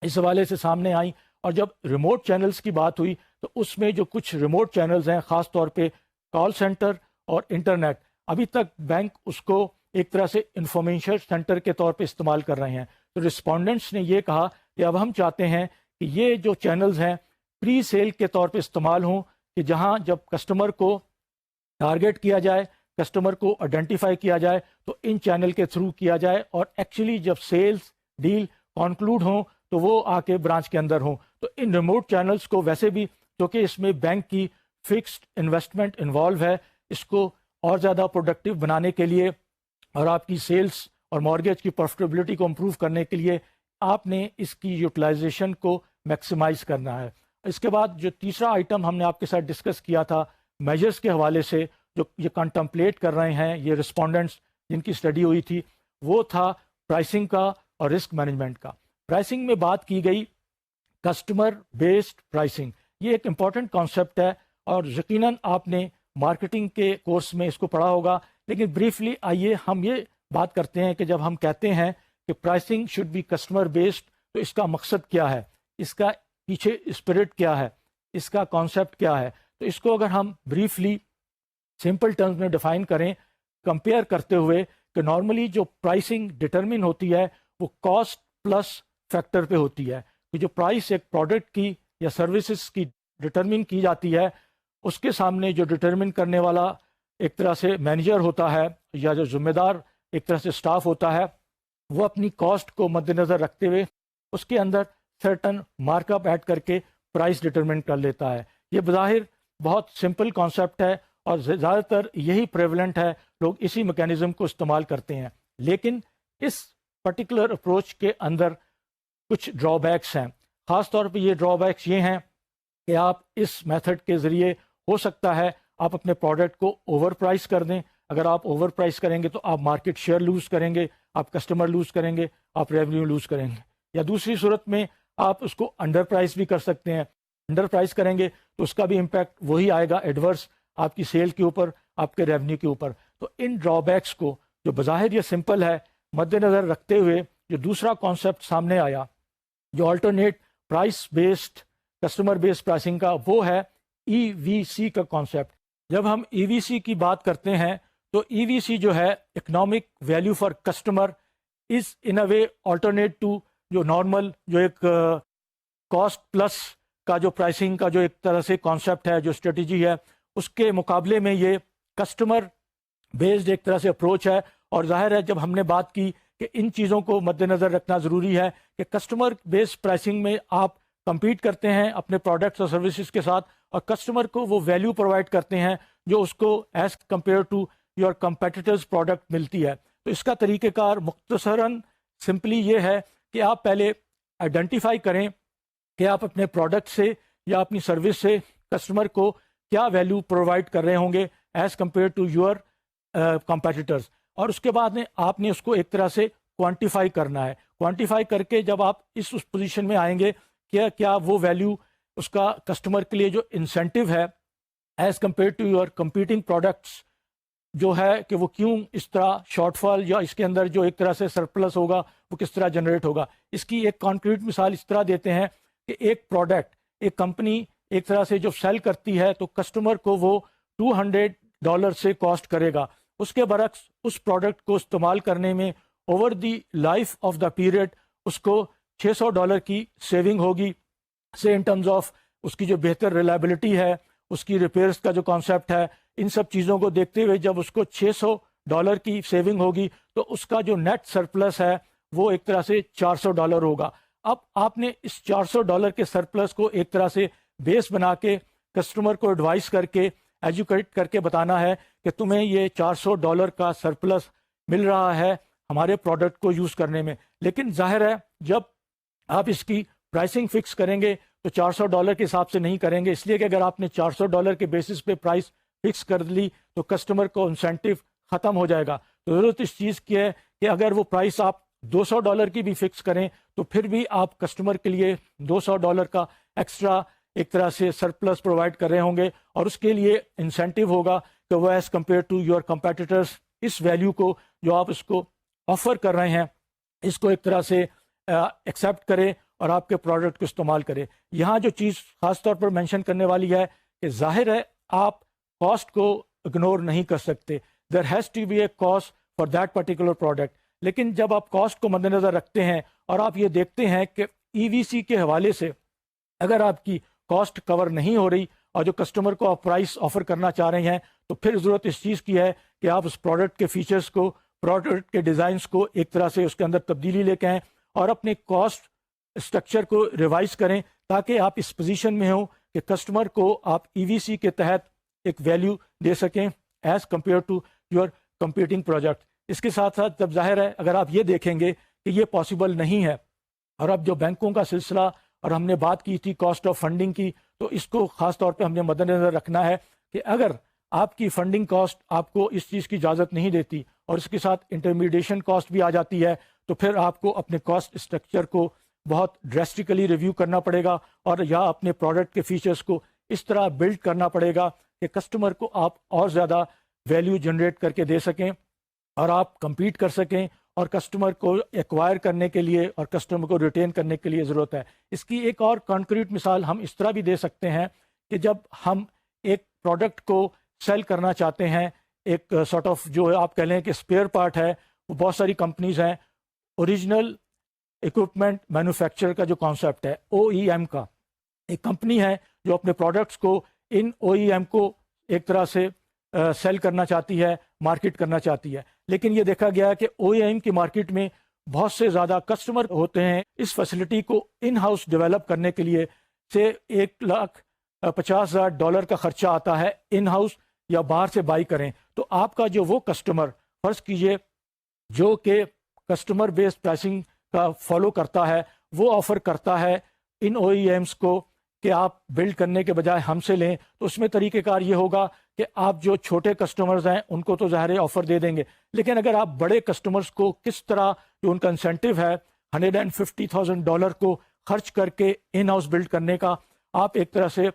اس حوالے سے سامنے آئیں. اور جب ریموٹ چینلز کی بات ہوئی تو اس میں جو کچھ ریموٹ چینلز ہیں خاص طور پہ کال سینٹر اور انٹرنیٹ, ابھی تک بینک اس کو ایک طرح سے انفارمیشن سینٹر کے طور پہ استعمال کر رہے ہیں. تو رسپونڈنٹس نے یہ کہا کہ اب ہم چاہتے ہیں کہ یہ جو چینلز ہیں پری سیل کے طور پہ استعمال ہوں, کہ جہاں جب کسٹمر کو ٹارگیٹ کیا جائے, کسٹمر کو آئیڈینٹیفائی کیا جائے تو ان چینل کے تھرو کیا جائے, اور ایکچولی جب سیلز ڈیل کنکلوڈ ہوں تو وہ آ کے برانچ کے اندر ہوں. تو ان ریموٹ چینلز کو ویسے بھی کیونکہ اس میں بینک کی فکسڈ انویسٹمنٹ انوالو ہے, اس کو اور زیادہ پروڈکٹیو بنانے کے لیے اور آپ کی سیلز اور مارگیج کی پروفیٹیبلٹی کو امپروو کرنے کے لیے آپ نے اس کی یوٹیلائزیشن کو میکسیمائز کرنا ہے. اس کے بعد جو تیسرا آئٹم ہم نے آپ کے ساتھ ڈسکس کیا تھا میجرز کے حوالے سے جو یہ کنٹمپلیٹ کر رہے ہیں یہ رسپونڈنٹس جن کی اسٹڈی ہوئی تھی, وہ تھا پرائسنگ کا اور رسک مینجمنٹ کا. پرائسنگ میں بات کی گئی کسٹمر بیسڈ پرائسنگ, یہ ایک امپورٹنٹ کانسیپٹ ہے اور یقیناً آپ نے مارکیٹنگ کے کورس میں اس کو پڑھا ہوگا, لیکن بریفلی آئیے ہم یہ بات کرتے ہیں کہ جب ہم کہتے ہیں کہ pricing should be customer based تو اس کا مقصد کیا ہے, اس کا پیچھے اسپرٹ کیا ہے, اس کا کانسیپٹ کیا ہے. تو اس کو اگر ہم بریفلی سمپل ٹرمز میں ڈیفائن کریں کمپیئر کرتے ہوئے کہ نارملی جو پرائسنگ ڈٹرمن ہوتی ہے وہ کاسٹ پلس فیکٹر پہ ہوتی ہے, کہ جو پرائس ایک پروڈکٹ کی یا سروسز کی ڈٹرمن کی جاتی ہے اس کے سامنے جو ڈٹرمن کرنے والا ایک طرح سے مینیجر ہوتا ہے یا جو ذمہ دار ایک طرح سے سٹاف ہوتا ہے وہ اپنی کاسٹ کو مد نظر رکھتے ہوئے اس کے اندر سرٹن مارک اپ ایڈ کر کے پرائس ڈٹرمن کر لیتا ہے. یہ بظاہر بہت سمپل کانسیپٹ ہے اور زیادہ تر یہی پریولنٹ ہے, لوگ اسی میکینزم کو استعمال کرتے ہیں, لیکن اس پرٹیکولر اپروچ کے اندر کچھ ڈرا بیکس ہیں. خاص طور پہ یہ ڈرا بیکس یہ ہیں کہ آپ اس میتھڈ کے ذریعے ہو سکتا ہے آپ اپنے پروڈکٹ کو اوور پرائس کر دیں. اگر آپ اوور پرائس کریں گے تو آپ مارکیٹ شیئر لوز کریں گے, آپ کسٹمر لوز کریں گے, آپ ریونیو لوز کریں گے. یا دوسری صورت میں آپ اس کو انڈر پرائس بھی کر سکتے ہیں. انڈر پرائس کریں گے تو اس کا بھی امپیکٹ وہی آئے گا ایڈورس آپ کی سیل کے اوپر, آپ کے ریونیو کے اوپر. تو ان ڈرا بیکس کو جو بظاہر یہ سمپل ہے مد نظر رکھتے ہوئے جو دوسرا کانسیپٹ سامنے آیا جو alternate price based customer based pricing کا, وہ ہے ای وی سی کا کانسیپٹ. جب ہم ای وی سی کی بات کرتے ہیں تو ای وی سی جو ہے economic value for customer is in a way alternate to جو نارمل جو ایک کاسٹ پلس کا جو پرائسنگ کا جو ایک طرح سے کانسیپٹ ہے, جو اسٹریٹجی ہے, اس کے مقابلے میں یہ کسٹمر بیسڈ ایک طرح سے اپروچ ہے. اور ظاہر ہے جب ہم نے بات کی کہ ان چیزوں کو مد نظر رکھنا ضروری ہے کہ کسٹمر بیسڈ پرائسنگ میں آپ کمپیٹ کرتے ہیں اپنے پروڈکٹس اور سروسز کے ساتھ، اور کسٹمر کو وہ ویلیو پرووائڈ کرتے ہیں جو اس کو as compare to your competitors product ملتی ہے. تو اس کا طریقہ کار مختصراً سمپلی یہ ہے کہ آپ پہلے آئیڈینٹیفائی کریں کہ آپ اپنے پروڈکٹ سے یا اپنی سروس سے کسٹمر کو کیا ویلیو پرووائڈ کر رہے ہوں گے as compare to your competitors, اور اس کے بعد میں آپ نے اس کو ایک طرح سے کوانٹیفائی کرنا ہے. کوانٹیفائی کر کے جب آپ اس پوزیشن میں آئیں گے کہ کیا وہ ویلیو اس کا کسٹمر کے لیے جو انسینٹیو ہے as compare to your competing products جو ہے کہ وہ کیوں اس طرح شارٹ فال یا اس کے اندر جو ایک طرح سے سرپلس ہوگا وہ کس طرح جنریٹ ہوگا. اس کی ایک کانکریٹ مثال اس طرح دیتے ہیں کہ ایک پروڈکٹ ایک کمپنی ایک طرح سے جو سیل کرتی ہے تو کسٹمر کو وہ $200 سے کاسٹ کرے گا. اس کے برعکس اس پروڈکٹ کو استعمال کرنے میں over the life of the period اس کو $600 کی سیونگ ہوگی. سے ان ٹرمز آف اس کی جو بہتر ریلائبلٹی ہے، اس کی ریپیئرس کا جو کانسیپٹ ہے، ان سب چیزوں کو دیکھتے ہوئے جب اس کو $600 کی سیونگ ہوگی تو اس کا جو نیٹ سرپلس ہے وہ ایک طرح سے $400 ہوگا. اب آپ نے اس $400 کے سرپلس کو ایک طرح سے بیس بنا کے کسٹمر کو ایڈوائز کر کے ایجوکیٹ کر کے بتانا ہے کہ تمہیں یہ $400 کا سرپلس مل رہا ہے ہمارے پروڈکٹ کو یوز کرنے میں. لیکن ظاہر ہے جب آپ اس کی پرائسنگ فکس کریں گے تو $400 کے حساب سے نہیں کریں گے، اس لیے کہ اگر آپ نے $400 کے بیسس پہ پرائس فکس کر لی تو کسٹمر کو انسینٹیو ختم ہو جائے گا. تو ضرورت اس چیز کی ہے کہ اگر وہ پرائس آپ $200 کی بھی فکس کریں تو پھر بھی آپ کسٹمر کے لیے $200 کا ایکسٹرا ایک طرح سے سرپلس پرووائڈ کر رہے ہوں گے، اور اس کے لیے انسینٹیو ہوگا کہ وہ as compare to your competitors اس ویلیو کو جو آپ اس کو آفر کر رہے ہیں اس کو ایک طرح سے ایکسیپٹ کرے اور آپ کے پروڈکٹ کو استعمال کرے. یہاں جو چیز خاص طور پر مینشن کرنے والی ہے کہ ظاہر ہے آپ کاسٹ کو اگنور نہیں کر سکتے. There has to be a cost for that particular product. لیکن جب آپ کاسٹ کو مد نظر رکھتے ہیں اور آپ یہ دیکھتے ہیں کہ EVC کے حوالے سے اگر آپ کی کاسٹ کور نہیں ہو رہی اور جو کسٹمر کو آپ پرائس آفر کرنا چاہ رہے ہیں تو پھر ضرورت اس چیز کی ہے کہ آپ اس پروڈکٹ کے فیچرز کو، پروڈکٹ کے ڈیزائنس کو ایک طرح سے اس کے اندر تبدیلی لے کے آئیں اور اپنے کاسٹ اسٹرکچر کو ریوائز کریں تاکہ آپ اس پوزیشن میں ہوں کہ کسٹمر کو آپ EVC کے تحت ایک ویلیو دے سکیں as compare to your competing project. اس کے ساتھ ساتھ جب ظاہر ہے اگر آپ یہ دیکھیں گے کہ یہ پاسبل نہیں ہے، اور اب جو بینکوں کا سلسلہ اور ہم نے بات کی تھی کاسٹ آف فنڈنگ کی، تو اس کو خاص طور پہ ہم نے مد نظر رکھنا ہے کہ اگر آپ کی فنڈنگ کاسٹ آپ کو اس چیز کی اجازت نہیں دیتی اور اس کے ساتھ انٹرمیڈیشن کاسٹ بھی آ جاتی ہے تو پھر آپ کو اپنے کاسٹ اسٹرکچر کو بہت ڈریسٹیکلی ریویو کرنا پڑے گا، اور یا اپنے پروڈکٹ کے فیچرز کو اس طرح بلڈ کرنا پڑے گا کہ کسٹمر کو آپ اور زیادہ ویلیو جنریٹ کر کے دے سکیں اور آپ کمپیٹ کر سکیں، اور کسٹمر کو ایکوائر کرنے کے لیے اور کسٹمر کو ریٹین کرنے کے لیے ضرورت ہے. اس کی ایک اور کانکریٹ مثال ہم اس طرح بھی دے سکتے ہیں کہ جب ہم ایک پروڈکٹ کو سیل کرنا چاہتے ہیں، ایک سارٹ آف جو آپ کہہ لیں کہ اسپیئر پارٹ ہے، وہ بہت ساری کمپنیز ہیں. اوریجنل اکوپمنٹ مینوفیکچر کا جو کانسیپٹ ہے OEM کا، ایک کمپنی ہے جو اپنے پروڈکٹس کو ان OEM کو ایک طرح سے سیل کرنا چاہتی ہے، مارکیٹ کرنا چاہتی ہے. لیکن یہ دیکھا گیا ہے کہ OEM کی مارکیٹ میں بہت سے زیادہ کسٹمر ہوتے ہیں. اس فیسلٹی کو ان ہاؤس ڈیولپ کرنے کے لیے سے $1,50,000 کا خرچہ آتا ہے ان ہاؤس یا باہر سے بائی کریں. تو آپ کا جو وہ کسٹمر فرض کیجئے جو کہ کسٹمر بیس پرائسنگ کا فالو کرتا ہے، وہ آفر کرتا ہے ان OEMs کو کہ آپ بلڈ کرنے کے بجائے ہم سے لیں، تو اس میں طریقہ کار یہ ہوگا کہ آپ جو چھوٹے کسٹمرز ہیں ان کو تو ظاہر آفر دے دیں گے، لیکن اگر آپ بڑے کسٹمرز کو کس طرح جو ان کا انسینٹیو ہے $150,000 کو خرچ کر کے ان ہاؤس بلڈ کرنے کا، آپ ایک طرح سے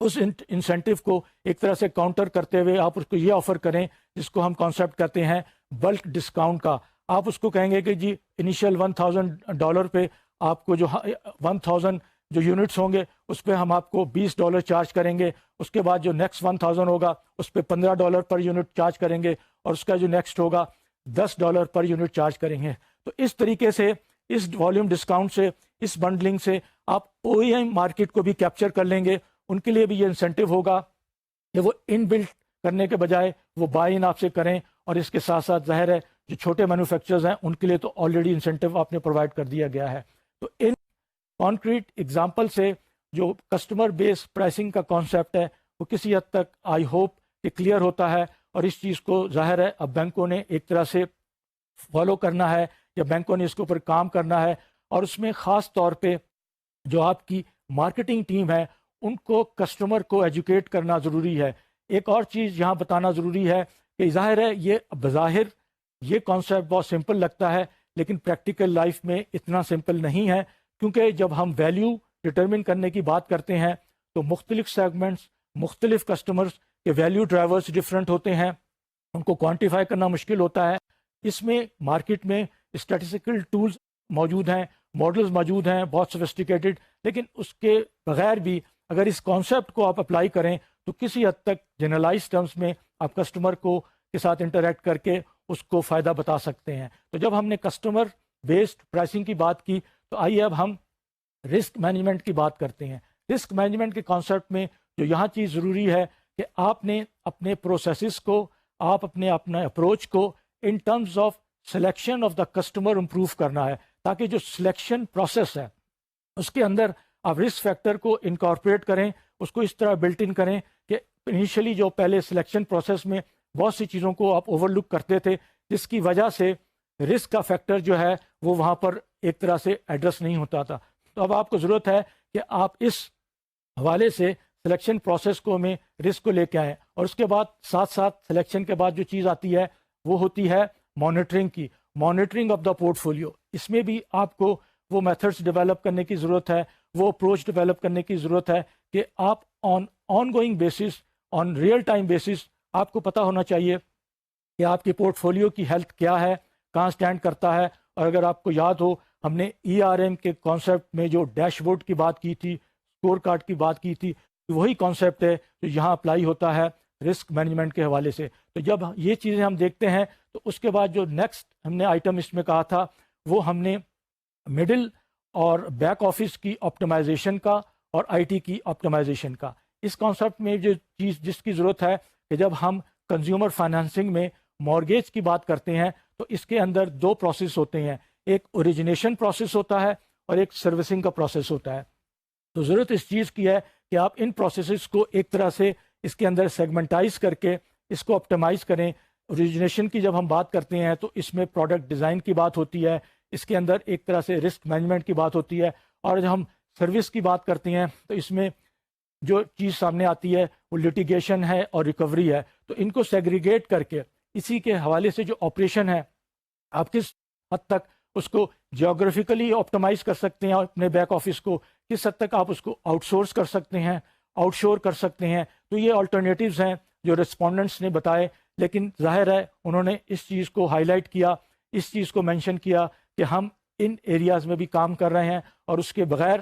اس انسینٹیو کو ایک طرح سے کاؤنٹر کرتے ہوئے آپ اس کو یہ آفر کریں جس کو ہم کانسیپٹ کہتے ہیں بلک ڈسکاؤنٹ کا. آپ اس کو کہیں گے کہ جی انیشیل $1,000 پہ آپ کو جو 1000 جو یونٹس ہوں گے اس پہ ہم آپ کو $20 چارج کریں گے، اس کے بعد جو نیکسٹ 1000 ہوگا اس پہ $15 پر یونٹ چارج کریں گے، اور اس کا جو نیکسٹ ہوگا $10 پر یونٹ چارج کریں گے. تو اس طریقے سے اس والیوم ڈسکاؤنٹ سے، اس بنڈلنگ سے آپ OEM مارکیٹ کو بھی کیپچر کر لیں گے. ان کے لیے بھی یہ انسینٹیو ہوگا کہ وہ ان بلٹ کرنے کے بجائے وہ بائی ان آپ سے کریں، اور اس کے ساتھ ساتھ ظاہر ہے جو چھوٹے مینوفیکچررز ہیں ان کے لیے تو آلریڈی انسینٹیو آپ نے پرووائڈ کر دیا گیا ہے. تو ان کانکریٹ ایگزامپل سے جو کسٹمر بیس پرائسنگ کا کانسیپٹ ہے وہ کسی حد تک آئی ہوپ کہ کلیئر ہوتا ہے، اور اس چیز کو ظاہر ہے اب بینکوں نے ایک طرح سے فالو کرنا ہے، یا بینکوں نے اس کے اوپر کام کرنا ہے، اور اس میں خاص طور پہ جو آپ کی مارکیٹنگ ٹیم ہے ان کو کسٹمر کو ایجوکیٹ کرنا ضروری ہے. ایک اور چیز یہاں بتانا ضروری ہے کہ ظاہر ہے یہ بظاہر یہ کانسیپٹ بہت سمپل لگتا ہے، لیکن پریکٹیکل لائف میں اتنا سمپل نہیں ہے، کیونکہ جب ہم ویلیو ڈٹرمن کرنے کی بات کرتے ہیں تو مختلف سیگمنٹس، مختلف کسٹمرز کے ویلیو ڈرائیورز ڈفرینٹ ہوتے ہیں، ان کو کوانٹیفائی کرنا مشکل ہوتا ہے. اس میں مارکیٹ میں اسٹیٹسٹیکل ٹولز موجود ہیں، ماڈلز موجود ہیں بہت سوفسٹیکیٹڈ، لیکن اس کے بغیر بھی اگر اس کانسیپٹ کو آپ اپلائی کریں تو کسی حد تک جنرلائز ٹرمز میں آپ کسٹمر کو کے ساتھ انٹریکٹ کر کے اس کو فائدہ بتا سکتے ہیں. تو جب ہم نے کسٹمر بیسڈ پرائسنگ کی بات کی تو آئیے اب ہم رسک مینجمنٹ کی بات کرتے ہیں. رسک مینجمنٹ کے کانسیپٹ میں جو یہاں چیز ضروری ہے کہ آپ نے اپنے پروسیسز کو، آپ اپنے اپروچ کو in terms of selection of the customer improve کرنا ہے، تاکہ جو سلیکشن پروسیس ہے اس کے اندر آپ رسک فیکٹر کو انکارپوریٹ کریں، اس کو اس طرح بلٹ ان کریں کہ انیشلی جو پہلے سلیکشن پروسیس میں بہت سی چیزوں کو آپ اوور لک کرتے تھے، جس کی وجہ سے رسک کا فیکٹر جو ہے وہ وہاں پر ایک طرح سے ایڈریس نہیں ہوتا تھا. تو اب آپ کو ضرورت ہے کہ آپ اس حوالے سے سلیکشن پروسیس کو میں رسک کو لے کے آئیں، اور اس کے بعد ساتھ ساتھ سلیکشن کے بعد جو چیز آتی ہے وہ ہوتی ہے مانیٹرنگ کی، monitoring of the portfolio. اس میں بھی آپ کو وہ میتھڈس ڈیولپ کرنے کی ضرورت ہے، وہ اپروچ ڈیولپ کرنے کی ضرورت ہے کہ آپ on going basis, on real time basis آپ کو پتہ ہونا چاہیے کہ آپ کی پورٹ فولیو کی ہیلتھ کیا ہے، کہاں سٹینڈ کرتا ہے. اور اگر آپ کو یاد ہو ہم نے ERM کے کانسیپٹ میں جو ڈیش بورڈ کی بات کی تھی، اسکور کارڈ کی بات کی تھی، وہی کانسیپٹ ہے جو یہاں اپلائی ہوتا ہے رسک مینجمنٹ کے حوالے سے. تو جب یہ چیزیں ہم دیکھتے ہیں تو اس کے بعد جو نیکسٹ ہم نے آئٹم اس میں کہا تھا وہ ہم نے مڈل اور بیک آفس کی آپٹمائزیشن کا اور IT کی آپٹمائزیشن کا. اس کانسیپٹ میں جو چیز جس کی ضرورت ہے کہ جب ہم کنزیومر فائنانسنگ میں مارگیج کی بات کرتے ہیں تو اس کے اندر دو پروسیس ہوتے ہیں، ایک اوریجنیشن پروسیس ہوتا ہے اور ایک سروسنگ کا پروسیس ہوتا ہے. تو ضرورت اس چیز کی ہے کہ آپ ان پروسیسز کو ایک طرح سے اس کے اندر سیگمنٹائز کر کے اس کو آپٹیمائز کریں. اوریجنیشن کی جب ہم بات کرتے ہیں تو اس میں پروڈکٹ ڈیزائن کی بات ہوتی ہے، اس کے اندر ایک طرح سے رسک مینجمنٹ کی بات ہوتی ہے، اور جب ہم سروس کی بات کرتے ہیں تو اس میں جو چیز سامنے آتی ہے وہ لیٹیگیشن ہے اور ریکوری ہے. تو ان کو سیگریگیٹ کر کے اسی کے حوالے سے جو آپریشن ہے آپ کس حد تک اس کو جیوگرافیکلی آپٹیمائز کر سکتے ہیں، اپنے بیک آفس کو کس حد تک آپ اس کو آؤٹ سورس کر سکتے ہیں، آؤٹ شور کر سکتے ہیں. تو یہ آلٹرنیٹیوز ہیں جو رسپونڈنٹس نے بتائے، لیکن ظاہر ہے انہوں نے اس چیز کو ہائی لائٹ کیا، اس چیز کو مینشن کیا کہ ہم ان ایریاز میں بھی کام کر رہے ہیں، اور اس کے بغیر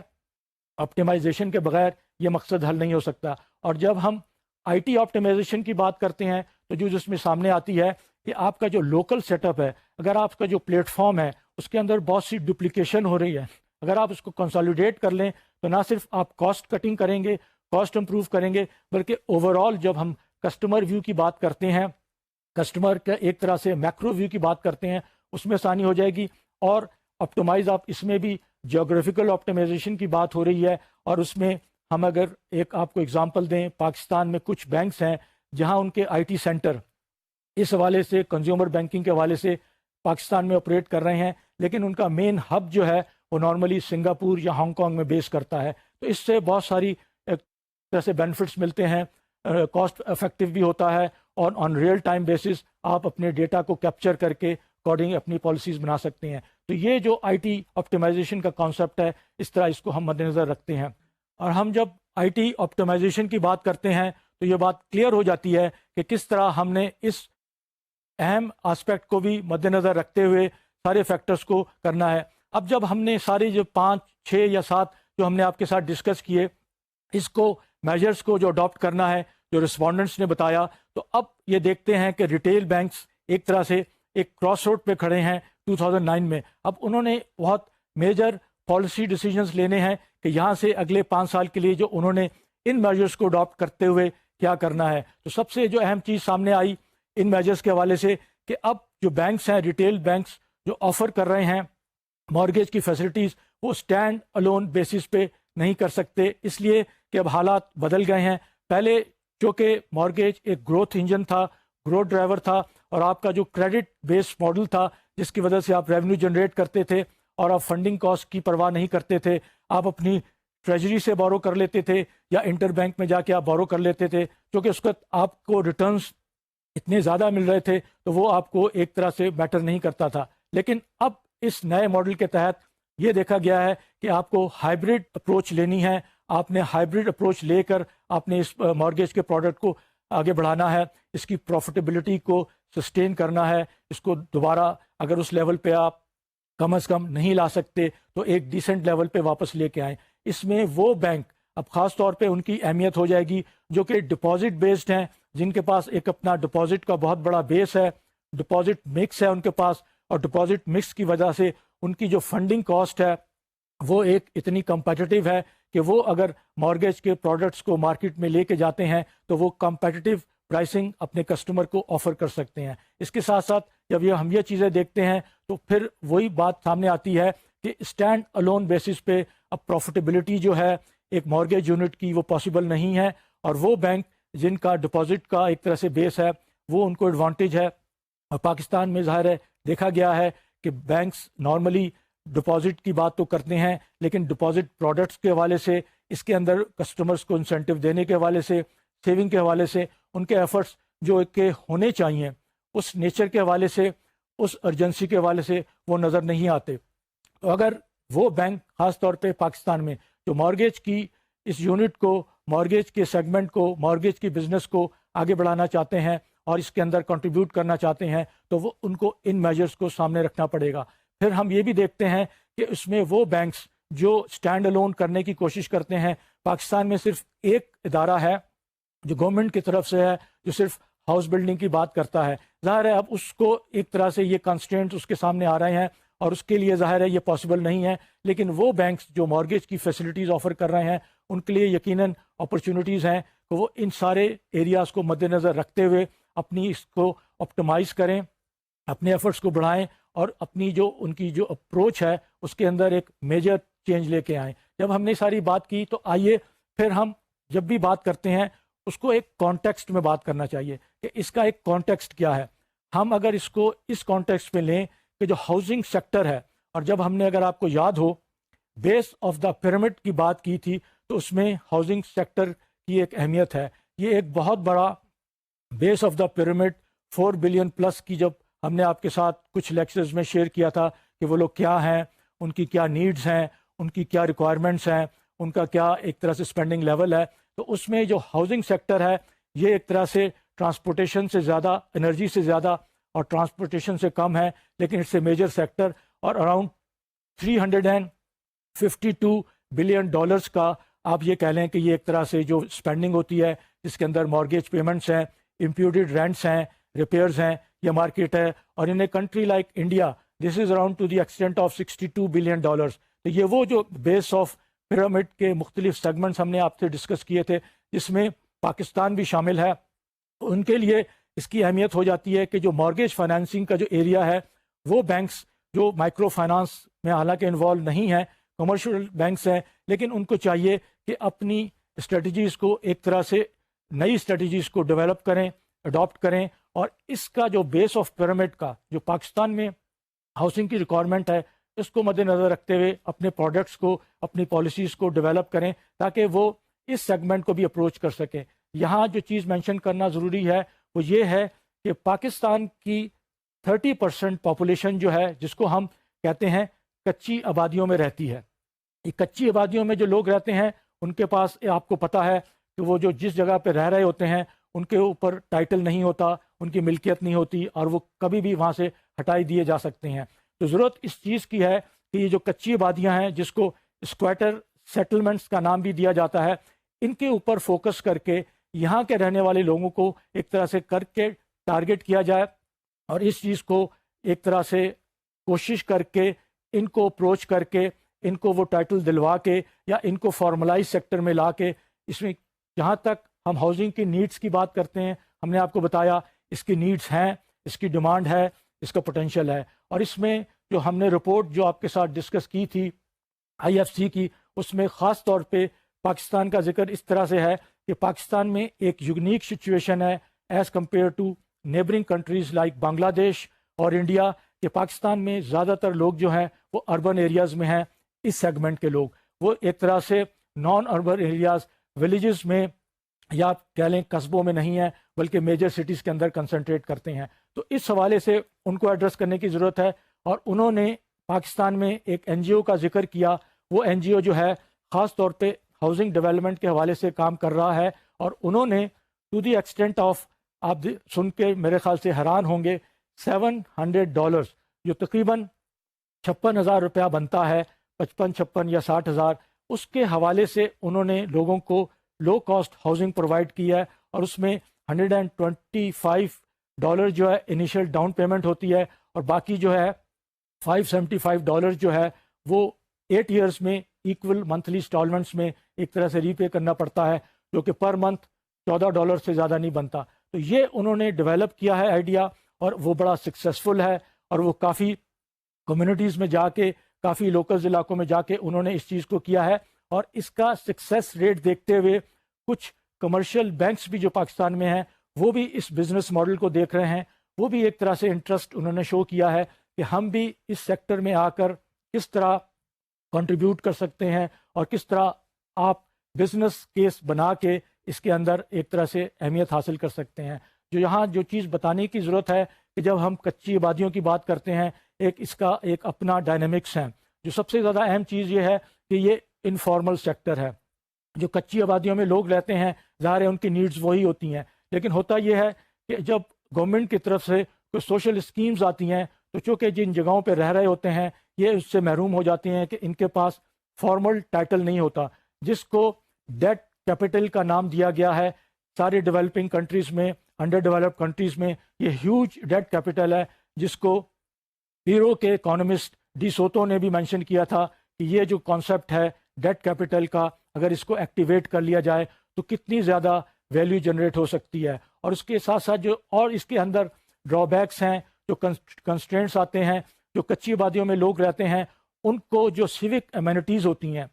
آپٹیمائزیشن کے بغیر یہ مقصد حل نہیں ہو سکتا. اور جب ہم IT آپٹیمائزیشن کی بات کرتے ہیں تو جو جس میں سامنے آتی ہے کہ آپ کا جو لوکل سیٹ اپ ہے، اگر آپ کا جو پلیٹ فارم ہے اس کے اندر بہت سی ڈپلیکیشن ہو رہی ہے، اگر آپ اس کو کنسالیڈیٹ کر لیں تو نہ صرف آپ کاسٹ کٹنگ کریں گے، کاسٹ امپروو کریں گے، بلکہ اوور آل جب ہم کسٹمر ویو کی بات کرتے ہیں، کسٹمر کا ایک طرح سے میکرو ویو کی بات کرتے ہیں، اس میں آسانی ہو جائے گی. اور آپٹیمائز آپ اس میں بھی جیوگرافیکل آپٹیمائزیشن کی بات ہو رہی ہے، اور اس میں ہم اگر ایک آپ کو اگزامپل دیں، پاکستان میں کچھ بینکس ہیں جہاں ان کے IT سینٹر اس حوالے سے کنزیومر بینکنگ کے حوالے سے پاکستان میں آپریٹ کر رہے ہیں، لیکن ان کا مین ہب جو ہے وہ نارملی سنگاپور یا ہانگ کانگ میں بیس کرتا ہے. تو اس سے بہت ساری ایسے بینیفٹس ملتے ہیں، کاسٹ افیکٹو بھی ہوتا ہے، اور آن ریئل ٹائم بیسس آپ اپنے ڈیٹا کو کیپچر کر کے اکارڈنگ اپنی پالیسیز بنا سکتے ہیں. تو یہ جو IT آپٹیمائزیشن کا کانسیپٹ ہے اس طرح اس کو ہم مد نظر رکھتے ہیں. اور ہم جب IT آپٹیمائزیشن کی بات کرتے ہیں تو یہ بات کلیئر ہو جاتی ہے کہ کس طرح ہم نے اس اہم آسپیکٹ کو بھی مد نظر رکھتے ہوئے سارے فیکٹرز کو کرنا ہے. اب جب ہم نے سارے جو 5 6 یا 7 جو ہم نے آپ کے ساتھ ڈسکس کیے، اس کو میجرز کو جو اڈاپٹ کرنا ہے جو رسپونڈنٹس نے بتایا، تو اب یہ دیکھتے ہیں کہ ریٹیل بینکس ایک طرح سے ایک کراس روڈ پہ کھڑے ہیں 2009 میں. اب انہوں نے بہت میجر پالیسی ڈیسیجنز لینے ہیں کہ یہاں سے اگلے 5 سال کے لیے جو انہوں نے ان میجرز کو اڈاپٹ کرتے ہوئے کیا کرنا ہے. تو سب سے جو اہم چیز سامنے آئی ان میجرز کے حوالے سے کہ اب جو بینکس ہیں، ریٹیل بینکس جو آفر کر رہے ہیں مارگیج کی فیسلٹیز، وہ اسٹینڈ الون بیسس پہ نہیں کر سکتے، اس لیے کہ اب حالات بدل گئے ہیں. پہلے چونکہ مارگیج ایک گروتھ انجن تھا، گروتھ ڈرائیور تھا، اور آپ کا جو کریڈٹ بیس ماڈل تھا جس کی وجہ سے آپ ریونیو جنریٹ کرتے تھے اور آپ فنڈنگ کاسٹ کی پرواہ نہیں کرتے تھے. آپ اپنی ٹریجری سے بورو کر لیتے تھے یا انٹر بینک میں جا کے آپ بورو کر لیتے تھے، کیونکہ اس وقت آپ کو ریٹرنز اتنے زیادہ مل رہے تھے تو وہ آپ کو ایک طرح سے میٹر نہیں کرتا تھا. لیکن اب اس نئے ماڈل کے تحت یہ دیکھا گیا ہے کہ آپ کو ہائبرڈ اپروچ لینی ہے. آپ نے ہائبرڈ اپروچ لے کر آپ نے اس مارگیج کے پروڈکٹ کو آگے بڑھانا ہے، اس کی پروفٹیبلٹی کو سسٹین کرنا ہے. اس کو دوبارہ اگر اس لیول پہ آپ کم از کم نہیں لا سکتے تو ایک ڈیسنٹ لیول پہ واپس لے کے آئیں. اس میں وہ بینک اب خاص طور پہ ان کی اہمیت ہو جائے گی جو کہ ڈپازٹ بیسڈ ہیں، جن کے پاس ایک اپنا ڈپازٹ کا بہت بڑا بیس ہے، ڈپازٹ مکس ہے ان کے پاس، اور ڈپازٹ مکس کی وجہ سے ان کی جو فنڈنگ کاسٹ ہے وہ ایک اتنی کمپیٹیٹیو ہے کہ وہ اگر مارگیج کے پروڈکٹس کو مارکیٹ میں لے کے جاتے ہیں تو وہ کمپیٹیٹیو پرائسنگ اپنے کسٹمر کو آفر کر سکتے ہیں. اس کے ساتھ ساتھ جب ہم یہ چیزیں دیکھتے ہیں تو پھر وہی بات سامنے آتی ہے کہ اسٹینڈ الون بیسس پہ اب پروفٹیبلٹی جو ہے ایک مارگیج یونٹ کی وہ پاسبل نہیں ہے، اور وہ بینک جن کا ڈپازٹ کا ایک طرح سے بیس ہے وہ ان کو ایڈوانٹیج ہے. اور پاکستان میں ظاہر ہے دیکھا گیا ہے کہ بینکس نارملی ڈپازٹ کی بات تو کرتے ہیں لیکن ڈپازٹ پروڈکٹس کے حوالے سے، اس کے اندر کسٹمرز کو انسینٹیو دینے کے حوالے سے، سیونگ کے حوالے سے ان کے ایفرٹس جو کہ ہونے چاہیے اس نیچر کے حوالے سے، اس ارجنسی کے حوالے سے وہ نظر نہیں آتے. تو اگر وہ بینک خاص طور پہ پاکستان میں جو مارگیج کی اس یونٹ کو، مارگیج کے سیگمنٹ کو، مارگیج کی بزنس کو آگے بڑھانا چاہتے ہیں اور اس کے اندر کنٹریبیوٹ کرنا چاہتے ہیں تو وہ ان کو ان میجرز کو سامنے رکھنا پڑے گا. پھر ہم یہ بھی دیکھتے ہیں کہ اس میں وہ بینکس جو سٹینڈ الون کرنے کی کوشش کرتے ہیں، پاکستان میں صرف ایک ادارہ ہے جو گورنمنٹ کی طرف سے ہے جو صرف ہاؤس بلڈنگ کی بات کرتا ہے. ظاہر ہے اب اس کو ایک طرح سے یہ کنسٹرینٹ اس کے سامنے آ رہے ہیں اور اس کے لیے ظاہر ہے یہ پاسبل نہیں ہے. لیکن وہ بینکس جو مارگیج کی فیسلٹیز آفر کر رہے ہیں ان کے لیے یقیناً اپرچونیٹیز ہیں کہ وہ ان سارے ایریاز کو مد نظر رکھتے ہوئے اپنی اس کو آپٹیمائز کریں، اپنے ایفرٹس کو بڑھائیں اور اپنی جو ان کی جو اپروچ ہے اس کے اندر ایک میجر چینج لے کے آئیں. جب ہم نے ساری بات کی تو آئیے پھر ہم جب بھی بات کرتے ہیں اس کو ایک کانٹیکسٹ میں بات کرنا چاہیے کہ اس کا ایک کانٹیکسٹ کیا ہے. ہم اگر اس کو اس کانٹیکسٹ میں لیں کہ جو ہاؤسنگ سیکٹر ہے، اور جب ہم نے اگر آپ کو یاد ہو بیس آف دا پیرامڈ کی بات کی تھی تو اس میں ہاؤسنگ سیکٹر کی ایک اہمیت ہے. یہ ایک بہت بڑا base of the pyramid 4 billion plus کی جب ہم نے آپ کے ساتھ کچھ لیکچرز میں شیئر کیا تھا کہ وہ لوگ کیا ہیں، ان کی کیا نیڈز ہیں، ان کی کیا ریکوائرمنٹس ہیں، ان کا کیا ایک طرح سے اسپینڈنگ لیول ہے. تو اس میں جو ہاؤسنگ سیکٹر ہے یہ ایک طرح سے ٹرانسپورٹیشن سے زیادہ، انرجی سے زیادہ اور ٹرانسپورٹیشن سے کم ہے، لیکن اٹس اے میجر سیکٹر. اور اراؤنڈ 352 بلین ڈالرز کا آپ یہ کہہ لیں کہ یہ ایک طرح سے جو اسپینڈنگ ہوتی ہے جس کے اندر مارگیج پیمنٹس ہیں، امپیوٹیڈ رینٹس ہیں، ریپیئرز ہیں، یہ مارکیٹ ہے. اور in a country like India this is around to the extent of 62 billion dollars. تو یہ وہ جو بیس آف پیرامڈ کے مختلف سیگمنٹس ہم نے آپ سے ڈسکس کیے تھے جس میں پاکستان بھی شامل ہے. ان کے لیے اس کی اہمیت ہو جاتی ہے کہ جو مارگیج فائنانسنگ کا جو ایریا ہے وہ بینکس جو مائکرو فائنانس میں حالانکہ انوالو نہیں ہیں، کمرشل بینکس ہیں، لیکن ان کو چاہیے کہ اپنی اسٹریٹجیز کو ایک طرح سے نئی اسٹریٹجیز کو ڈیولپ کریں، اڈاپٹ کریں. اور اس کا جو بیس آف پیرامڈ کا جو پاکستان میں ہاؤسنگ کی ریکوائرمنٹ ہے اس کو مد نظر رکھتے ہوئے اپنے پروڈکٹس کو، اپنی پالیسیز کو ڈیولپ کریں تاکہ وہ اس سیگمنٹ کو بھی اپروچ کر سکیں. یہاں جو چیز مینشن کرنا ضروری ہے وہ یہ ہے کہ پاکستان کی 30% پاپولیشن جو ہے جس کو ہم کہتے ہیں کچی آبادیوں میں رہتی ہے. یہ کچی آبادیوں میں جو لوگ رہتے ہیں ان کے پاس آپ کو پتہ ہے کہ وہ جو جس جگہ پہ رہ رہے ہوتے ہیں ان کے اوپر ٹائٹل نہیں ہوتا، ان کی ملکیت نہیں ہوتی اور وہ کبھی بھی وہاں سے ہٹائی دیے جا سکتے ہیں. تو ضرورت اس چیز کی ہے کہ یہ جو کچی آبادیاں ہیں جس کو اسکواٹر سیٹلمنٹس کا نام بھی دیا جاتا ہے، ان کے اوپر فوکس کر کے یہاں کے رہنے والے لوگوں کو ایک طرح سے کر کے ٹارگٹ کیا جائے اور اس چیز کو ایک طرح سے کوشش کر کے ان کو اپروچ کر کے ان کو وہ ٹائٹل دلوا کے یا ان کو فارملائز سیکٹر میں لا کے اس میں جہاں تک ہم ہاؤسنگ کی نیڈس کی بات کرتے ہیں. ہم نے آپ کو بتایا اس کی نیڈس ہیں, اس کی ڈیمانڈ ہے, اس کا پوٹینشیل ہے. اور اس میں جو ہم نے رپورٹ جو آپ کے ساتھ ڈسکس کی تھی IFC کی, اس میں خاص طور پہ پاکستان کا ذکر اس طرح سے ہے کہ پاکستان میں ایک یونیک سچویشن ہے as compare to neighbouring countries like Bangladesh اور انڈیا, کہ پاکستان میں زیادہ تر لوگ جو ہیں وہ اربن ایریاز میں ہیں. اس سیگمنٹ کے لوگ وہ ایک طرح سے نان اربن ایریاز, ولیجز میں یا آپ کہہ لیں قصبوں میں نہیں ہیں, بلکہ میجر سٹیز کے اندر کنسنٹریٹ کرتے ہیں. تو اس حوالے سے ان کو ایڈریس کرنے کی ضرورت ہے. اور انہوں نے پاکستان میں ایک NGO کا ذکر کیا. وہ NGO جو ہے خاص طور پہ ہاؤسنگ ڈیولپمنٹ کے حوالے سے کام کر رہا ہے, اور انہوں نے ٹو دی ایکسٹینٹ آف, آپ سن کے میرے خیال سے حیران ہوں گے, $700 جو تقریباً 56,000 روپیہ بنتا ہے, 55 یا 60,000, اس کے حوالے سے انہوں نے لوگوں کو لو کاسٹ ہاؤسنگ پرووائڈ کی ہے. اور اس میں $125 جو ہے انیشیل ڈاؤن پیمنٹ ہوتی ہے, اور باقی جو ہے $575 جو ہے وہ 8 ایئرس میں ایکول منتھلی انسٹالمنٹس میں ایک طرح سے ری پے کرنا پڑتا ہے, جو کہ پر منتھ $14 سے زیادہ نہیں بنتا. تو یہ انہوں نے ڈیولپ کیا ہے آئیڈیا, اور وہ بڑا سکسیسفل ہے. اور وہ کافی کمیونٹیز میں جا کے, کافی لوکلز علاقوں میں جا کے انہوں نے اس چیز کو کیا ہے. اور اس کا سکسیس ریٹ دیکھتے ہوئے کچھ کمرشل بینکس بھی جو پاکستان میں ہیں وہ بھی اس بزنس ماڈل کو دیکھ رہے ہیں. وہ بھی ایک طرح سے انٹرسٹ انہوں نے شو کیا ہے کہ ہم بھی اس سیکٹر میں آ کر کس طرح کنٹریبیوٹ کر سکتے ہیں, اور کس طرح آپ بزنس کیس بنا کے اس کے اندر ایک طرح سے اہمیت حاصل کر سکتے ہیں. جو یہاں جو چیز بتانے کی ضرورت ہے کہ جب ہم کچی آبادیوں کی بات کرتے ہیں, اس کا ایک اپنا ڈائنامکس ہے. جو سب سے زیادہ اہم چیز یہ ہے کہ یہ انفارمل سیکٹر ہے. جو کچی آبادیوں میں لوگ رہتے ہیں, ظاہر ہے ان کی نیڈز وہی ہوتی ہیں, لیکن ہوتا یہ ہے کہ جب گورنمنٹ کی طرف سے کوئی سوشل اسکیمز آتی ہیں تو چونکہ جن جگہوں پہ رہ رہے ہوتے ہیں یہ اس سے محروم ہو جاتے ہیں کہ ان کے پاس فارمل ٹائٹل نہیں ہوتا, جس کو ڈیٹ کیپٹل کا نام دیا گیا ہے. سارے ڈیولپنگ کنٹریز میں, انڈر ڈیولپڈ کنٹریز میں یہ ہیوج ڈیٹ کیپٹل ہے, جس کو پیرو کے اکانومسٹ ڈی سوتو نے بھی مینشن کیا تھا کہ یہ جو کانسیپٹ ہے ڈیٹ کیپٹل کا, اگر اس کو ایکٹیویٹ کر لیا جائے تو کتنی زیادہ ویلیو جنریٹ ہو سکتی ہے. اور اس کے ساتھ ساتھ جو اور اس کے اندر ڈرا بیکس ہیں, جو کنسٹرینٹس آتے ہیں, جو کچی آبادیوں میں لوگ رہتے ہیں ان کو جو سیوک ایمینٹیز ہوتی ہیں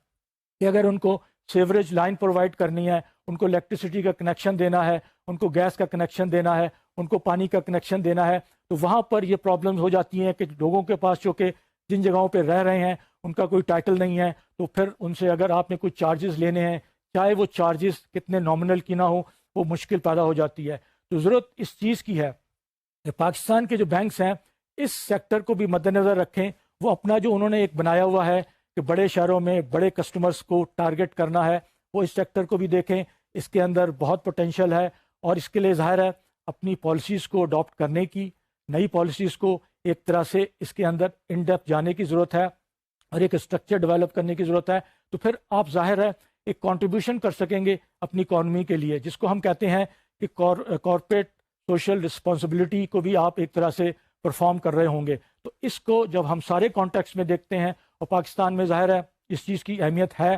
کہ اگر ان کو سیوریج لائن پرووائڈ کرنی ہے, ان کو الیکٹریسٹی کا کنیکشن دینا ہے, ان کو گیس کا کنیکشن دینا ہے, ان کو پانی کا کنیکشن دینا ہے, تو وہاں پر یہ پرابلمز ہو جاتی ہیں کہ لوگوں کے پاس جو کہ جن جگہوں پہ رہ رہے ہیں ان کا کوئی ٹائٹل نہیں ہے, تو پھر ان سے اگر آپ نے کوئی چارجز لینے ہیں, چاہے وہ چارجز کتنے نامنل کی نہ ہو, وہ مشکل پیدا ہو جاتی ہے. تو ضرورت اس چیز کی ہے کہ پاکستان کے جو بینکس ہیں اس سیکٹر کو بھی مد نظر رکھیں. وہ اپنا جو انہوں نے ایک بنایا ہوا ہے کہ بڑے شہروں میں بڑے کسٹمرز کو ٹارگٹ کرنا ہے, وہ اس سیکٹر کو بھی دیکھیں. اس کے اندر بہت پوٹینشیل ہے, اور اس کے لیے ظاہر ہے اپنی پالیسیز کو اڈاپٹ کرنے کی, نئی پالیسیز کو ایک طرح سے اس کے اندر ان ڈیپتھ جانے کی ضرورت ہے, اور ایک اسٹرکچر ڈیولپ کرنے کی ضرورت ہے. تو پھر آپ ظاہر ہے ایک کنٹریبیوشن کر سکیں گے اپنی اکانومی کے لیے, جس کو ہم کہتے ہیں کہ کارپوریٹ سوشل رسپانسبلٹی کو بھی آپ ایک طرح سے پرفارم کر رہے ہوں گے. تو اس کو جب ہم سارے کانٹیکس میں دیکھتے ہیں, اور پاکستان میں ظاہر ہے اس چیز کی اہمیت ہے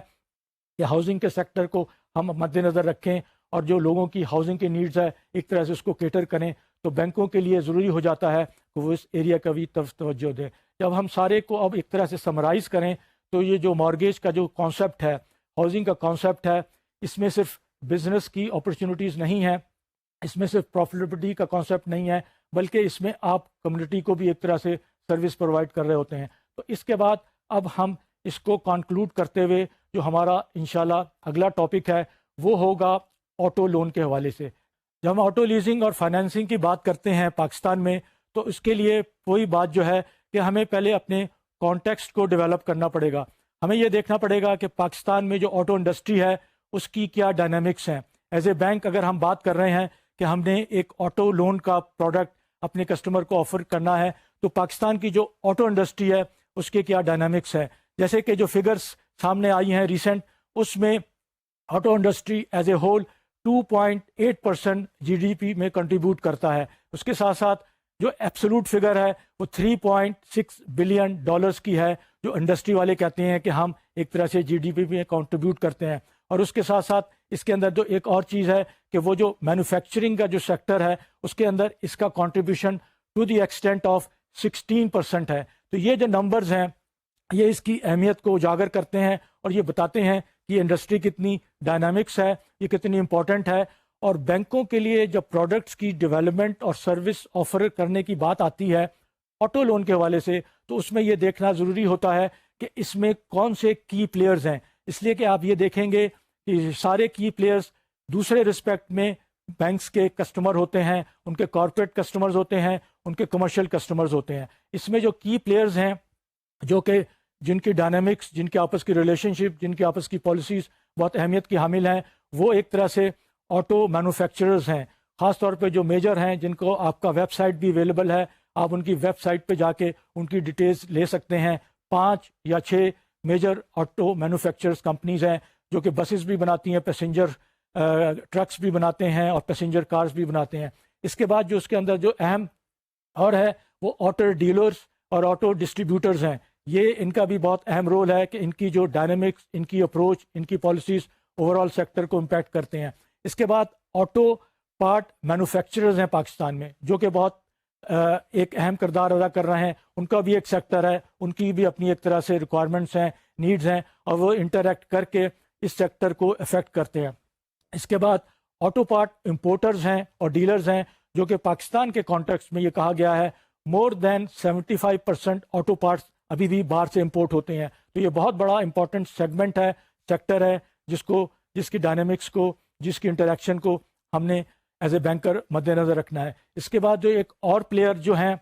کہ ہاؤسنگ کے سیکٹر کو ہم مد نظر رکھیں, اور جو لوگوں کی ہاؤسنگ کی نیڈز ہے ایک طرح سے اس کو کیٹر کریں, تو بینکوں کے لیے ضروری ہو جاتا ہے کہ وہ اس ایریا کا بھی توجہ دیں. جب ہم سارے کو اب ایک طرح سے سمرائز کریں تو یہ جو مارگیج کا جو کانسیپٹ ہے, ہاؤسنگ کا کانسیپٹ ہے, اس میں صرف بزنس کی اپرچونیٹیز نہیں ہیں, اس میں صرف پروفیٹیبلٹی کا کانسیپٹ نہیں ہے, بلکہ اس میں آپ کمیونٹی کو بھی ایک طرح سے سروس پرووائڈ کر رہے ہوتے ہیں. تو اس کے بعد اب ہم اس کو کنکلوڈ کرتے ہوئے جو ہمارا انشاءاللہ اگلا ٹاپک ہے وہ ہوگا آٹو لون کے حوالے سے. جب ہم آٹو لیزنگ اور فائنینسنگ کی بات کرتے ہیں پاکستان میں, تو اس کے لیے کوئی بات جو ہے کہ ہمیں پہلے اپنے کانٹیکسٹ کو ڈیولپ کرنا پڑے گا. ہمیں یہ دیکھنا پڑے گا کہ پاکستان میں جو آٹو انڈسٹری ہے اس کی کیا ڈائنامکس ہیں. ایز اے بینک اگر ہم بات کر رہے ہیں کہ ہم نے ایک آٹو لون کا پروڈکٹ اپنے کسٹمر کو آفر کرنا ہے, تو پاکستان کی جو آٹو انڈسٹری ہے اس کے کیا ڈائنامکس ہے. جیسے کہ جو فگرز سامنے آئی ہیں ریسنٹ, اس میں auto industry as a whole 2.8% GDP میں کنٹریبیوٹ کرتا ہے. اس کے ساتھ ساتھ جو ایبسولوٹ فگر ہے وہ $3.6 بلین کی ہے, جو انڈسٹری والے کہتے ہیں کہ ہم ایک طرح سے GDP میں کنٹریبیوٹ کرتے ہیں. اور اس کے ساتھ ساتھ اس کے اندر جو ایک اور چیز ہے کہ وہ جو مینوفیکچرنگ کا جو سیکٹر ہے اس کے اندر اس کا contribution to the extent of 16% ہے. تو یہ جو نمبرز ہیں یہ اس کی اہمیت کو اجاگر کرتے ہیں اور یہ بتاتے ہیں کہ یہ انڈسٹری کتنی ڈائنامکس ہے, یہ کتنی امپورٹنٹ ہے. اور بینکوں کے لیے جب پروڈکٹس کی ڈیولپمنٹ اور سروس آفر کرنے کی بات آتی ہے آٹو لون کے حوالے سے, تو اس میں یہ دیکھنا ضروری ہوتا ہے کہ اس میں کون سے کی پلیئرز ہیں. اس لیے کہ آپ یہ دیکھیں گے کہ سارے کی پلیئرز دوسرے رسپیکٹ میں بینکس کے کسٹمر ہوتے ہیں, ان کے کارپوریٹ کسٹمرز ہوتے ہیں, ان کے کمرشل کسٹمرز ہوتے ہیں. اس میں جو کی پلیئرز ہیں جو کہ جن کی ڈائنامکس, جن کے آپس کی ریلیشن شپ, جن کی آپس کی پالیسیز بہت اہمیت کی حامل ہیں, وہ ایک طرح سے آٹو مینوفیکچررز ہیں. خاص طور پہ جو میجر ہیں جن کو آپ کا ویب سائٹ بھی اویلیبل ہے, آپ ان کی ویب سائٹ پہ جا کے ان کی ڈیٹیلز لے سکتے ہیں. 5 یا 6 میجر آٹو مینوفیکچررز کمپنیز ہیں جو کہ بسز بھی بناتی ہیں, پیسنجر ٹرکس بھی بناتے ہیں اور پیسنجر کارز بھی بناتے ہیں. اس کے بعد جو اس کے اندر جو اہم اور ہے وہ آٹو ڈیلرز اور آٹو ڈسٹریبیوٹرز ہیں. یہ ان کا بھی بہت اہم رول ہے کہ ان کی جو ڈائنامکس, ان کی اپروچ, ان کی پالیسیز اوور آل سیکٹر کو امپیکٹ کرتے ہیں. اس کے بعد آٹو پارٹ مینوفیکچررز ہیں پاکستان میں جو کہ بہت ایک اہم کردار ادا کر رہے ہیں. ان کا بھی ایک سیکٹر ہے, ان کی بھی اپنی ایک طرح سے ریکوائرمنٹس ہیں, نیڈز ہیں, اور وہ انٹریکٹ کر کے اس سیکٹر کو افیکٹ کرتے ہیں. اس کے بعد آٹو پارٹ امپورٹرز ہیں اور ڈیلرز ہیں جو کہ پاکستان کے کانٹیکسٹ میں یہ کہا گیا ہے مور دین 75% آٹو پارٹس ابھی بھی باہر سے امپورٹ ہوتے ہیں. تو یہ بہت بڑا امپورٹنٹ سیگمنٹ ہے, سیکٹر ہے, جس کی ڈائنامکس کو, جس کی انٹریکشن کو ہم نے ایز اے بینکر مد نظر رکھنا ہے. اس کے بعد جو ایک اور پلیئر جو ہیں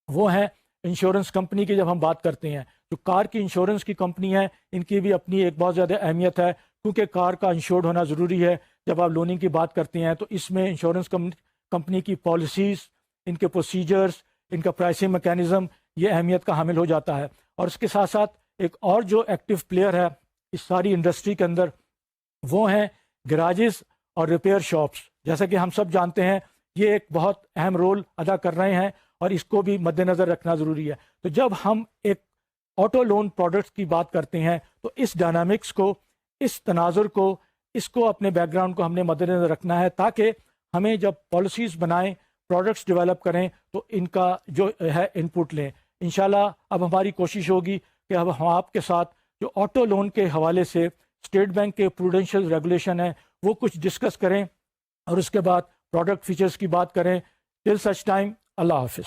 وہ ہیں انشورنس کمپنی کی. جب ہم بات کرتے ہیں جو کار کی انشورنس کی کمپنی ہے, ان کی بھی اپنی ایک بہت زیادہ اہمیت ہے کیونکہ کار کا انشورڈ ہونا ضروری ہے. جب آپ لوننگ کی بات کرتے ہیں تو اس میں انشورنس کمپنی کی پالیسیز, ان کے پروسیجرز, ان کا پرائسنگ میکینزم یہ اہمیت کا حامل ہو جاتا ہے. اور اس کے ساتھ ساتھ ایک اور جو ایکٹیو پلیئر ہے اس ساری انڈسٹری کے اندر وہ ہیں گراجز اور ریپیئر شاپس. جیسا کہ ہم سب جانتے ہیں یہ ایک بہت اہم رول ادا کر رہے ہیں اور اس کو بھی مد نظر رکھنا ضروری ہے. تو جب ہم ایک آٹو لون پروڈکٹس کی بات کرتے ہیں تو اس ڈائنامکس کو, اس تناظر کو, اس کو اپنے بیک گراؤنڈ کو ہم نے مد نظر رکھنا ہے تاکہ ہمیں جب پالیسیز بنائیں, پروڈکٹس ڈیولپ کریں تو ان کا جو ہے ان پٹ لیں. انشاءاللہ اب ہماری کوشش ہوگی کہ اب ہم آپ کے ساتھ جو آٹو لون کے حوالے سے اسٹیٹ بینک کے پروڈینشیل ریگولیشن ہے وہ کچھ ڈسکس کریں اور اس کے بعد پروڈکٹ فیچرز کی بات کریں. ٹل سچ ٹائم, اللہ حافظ.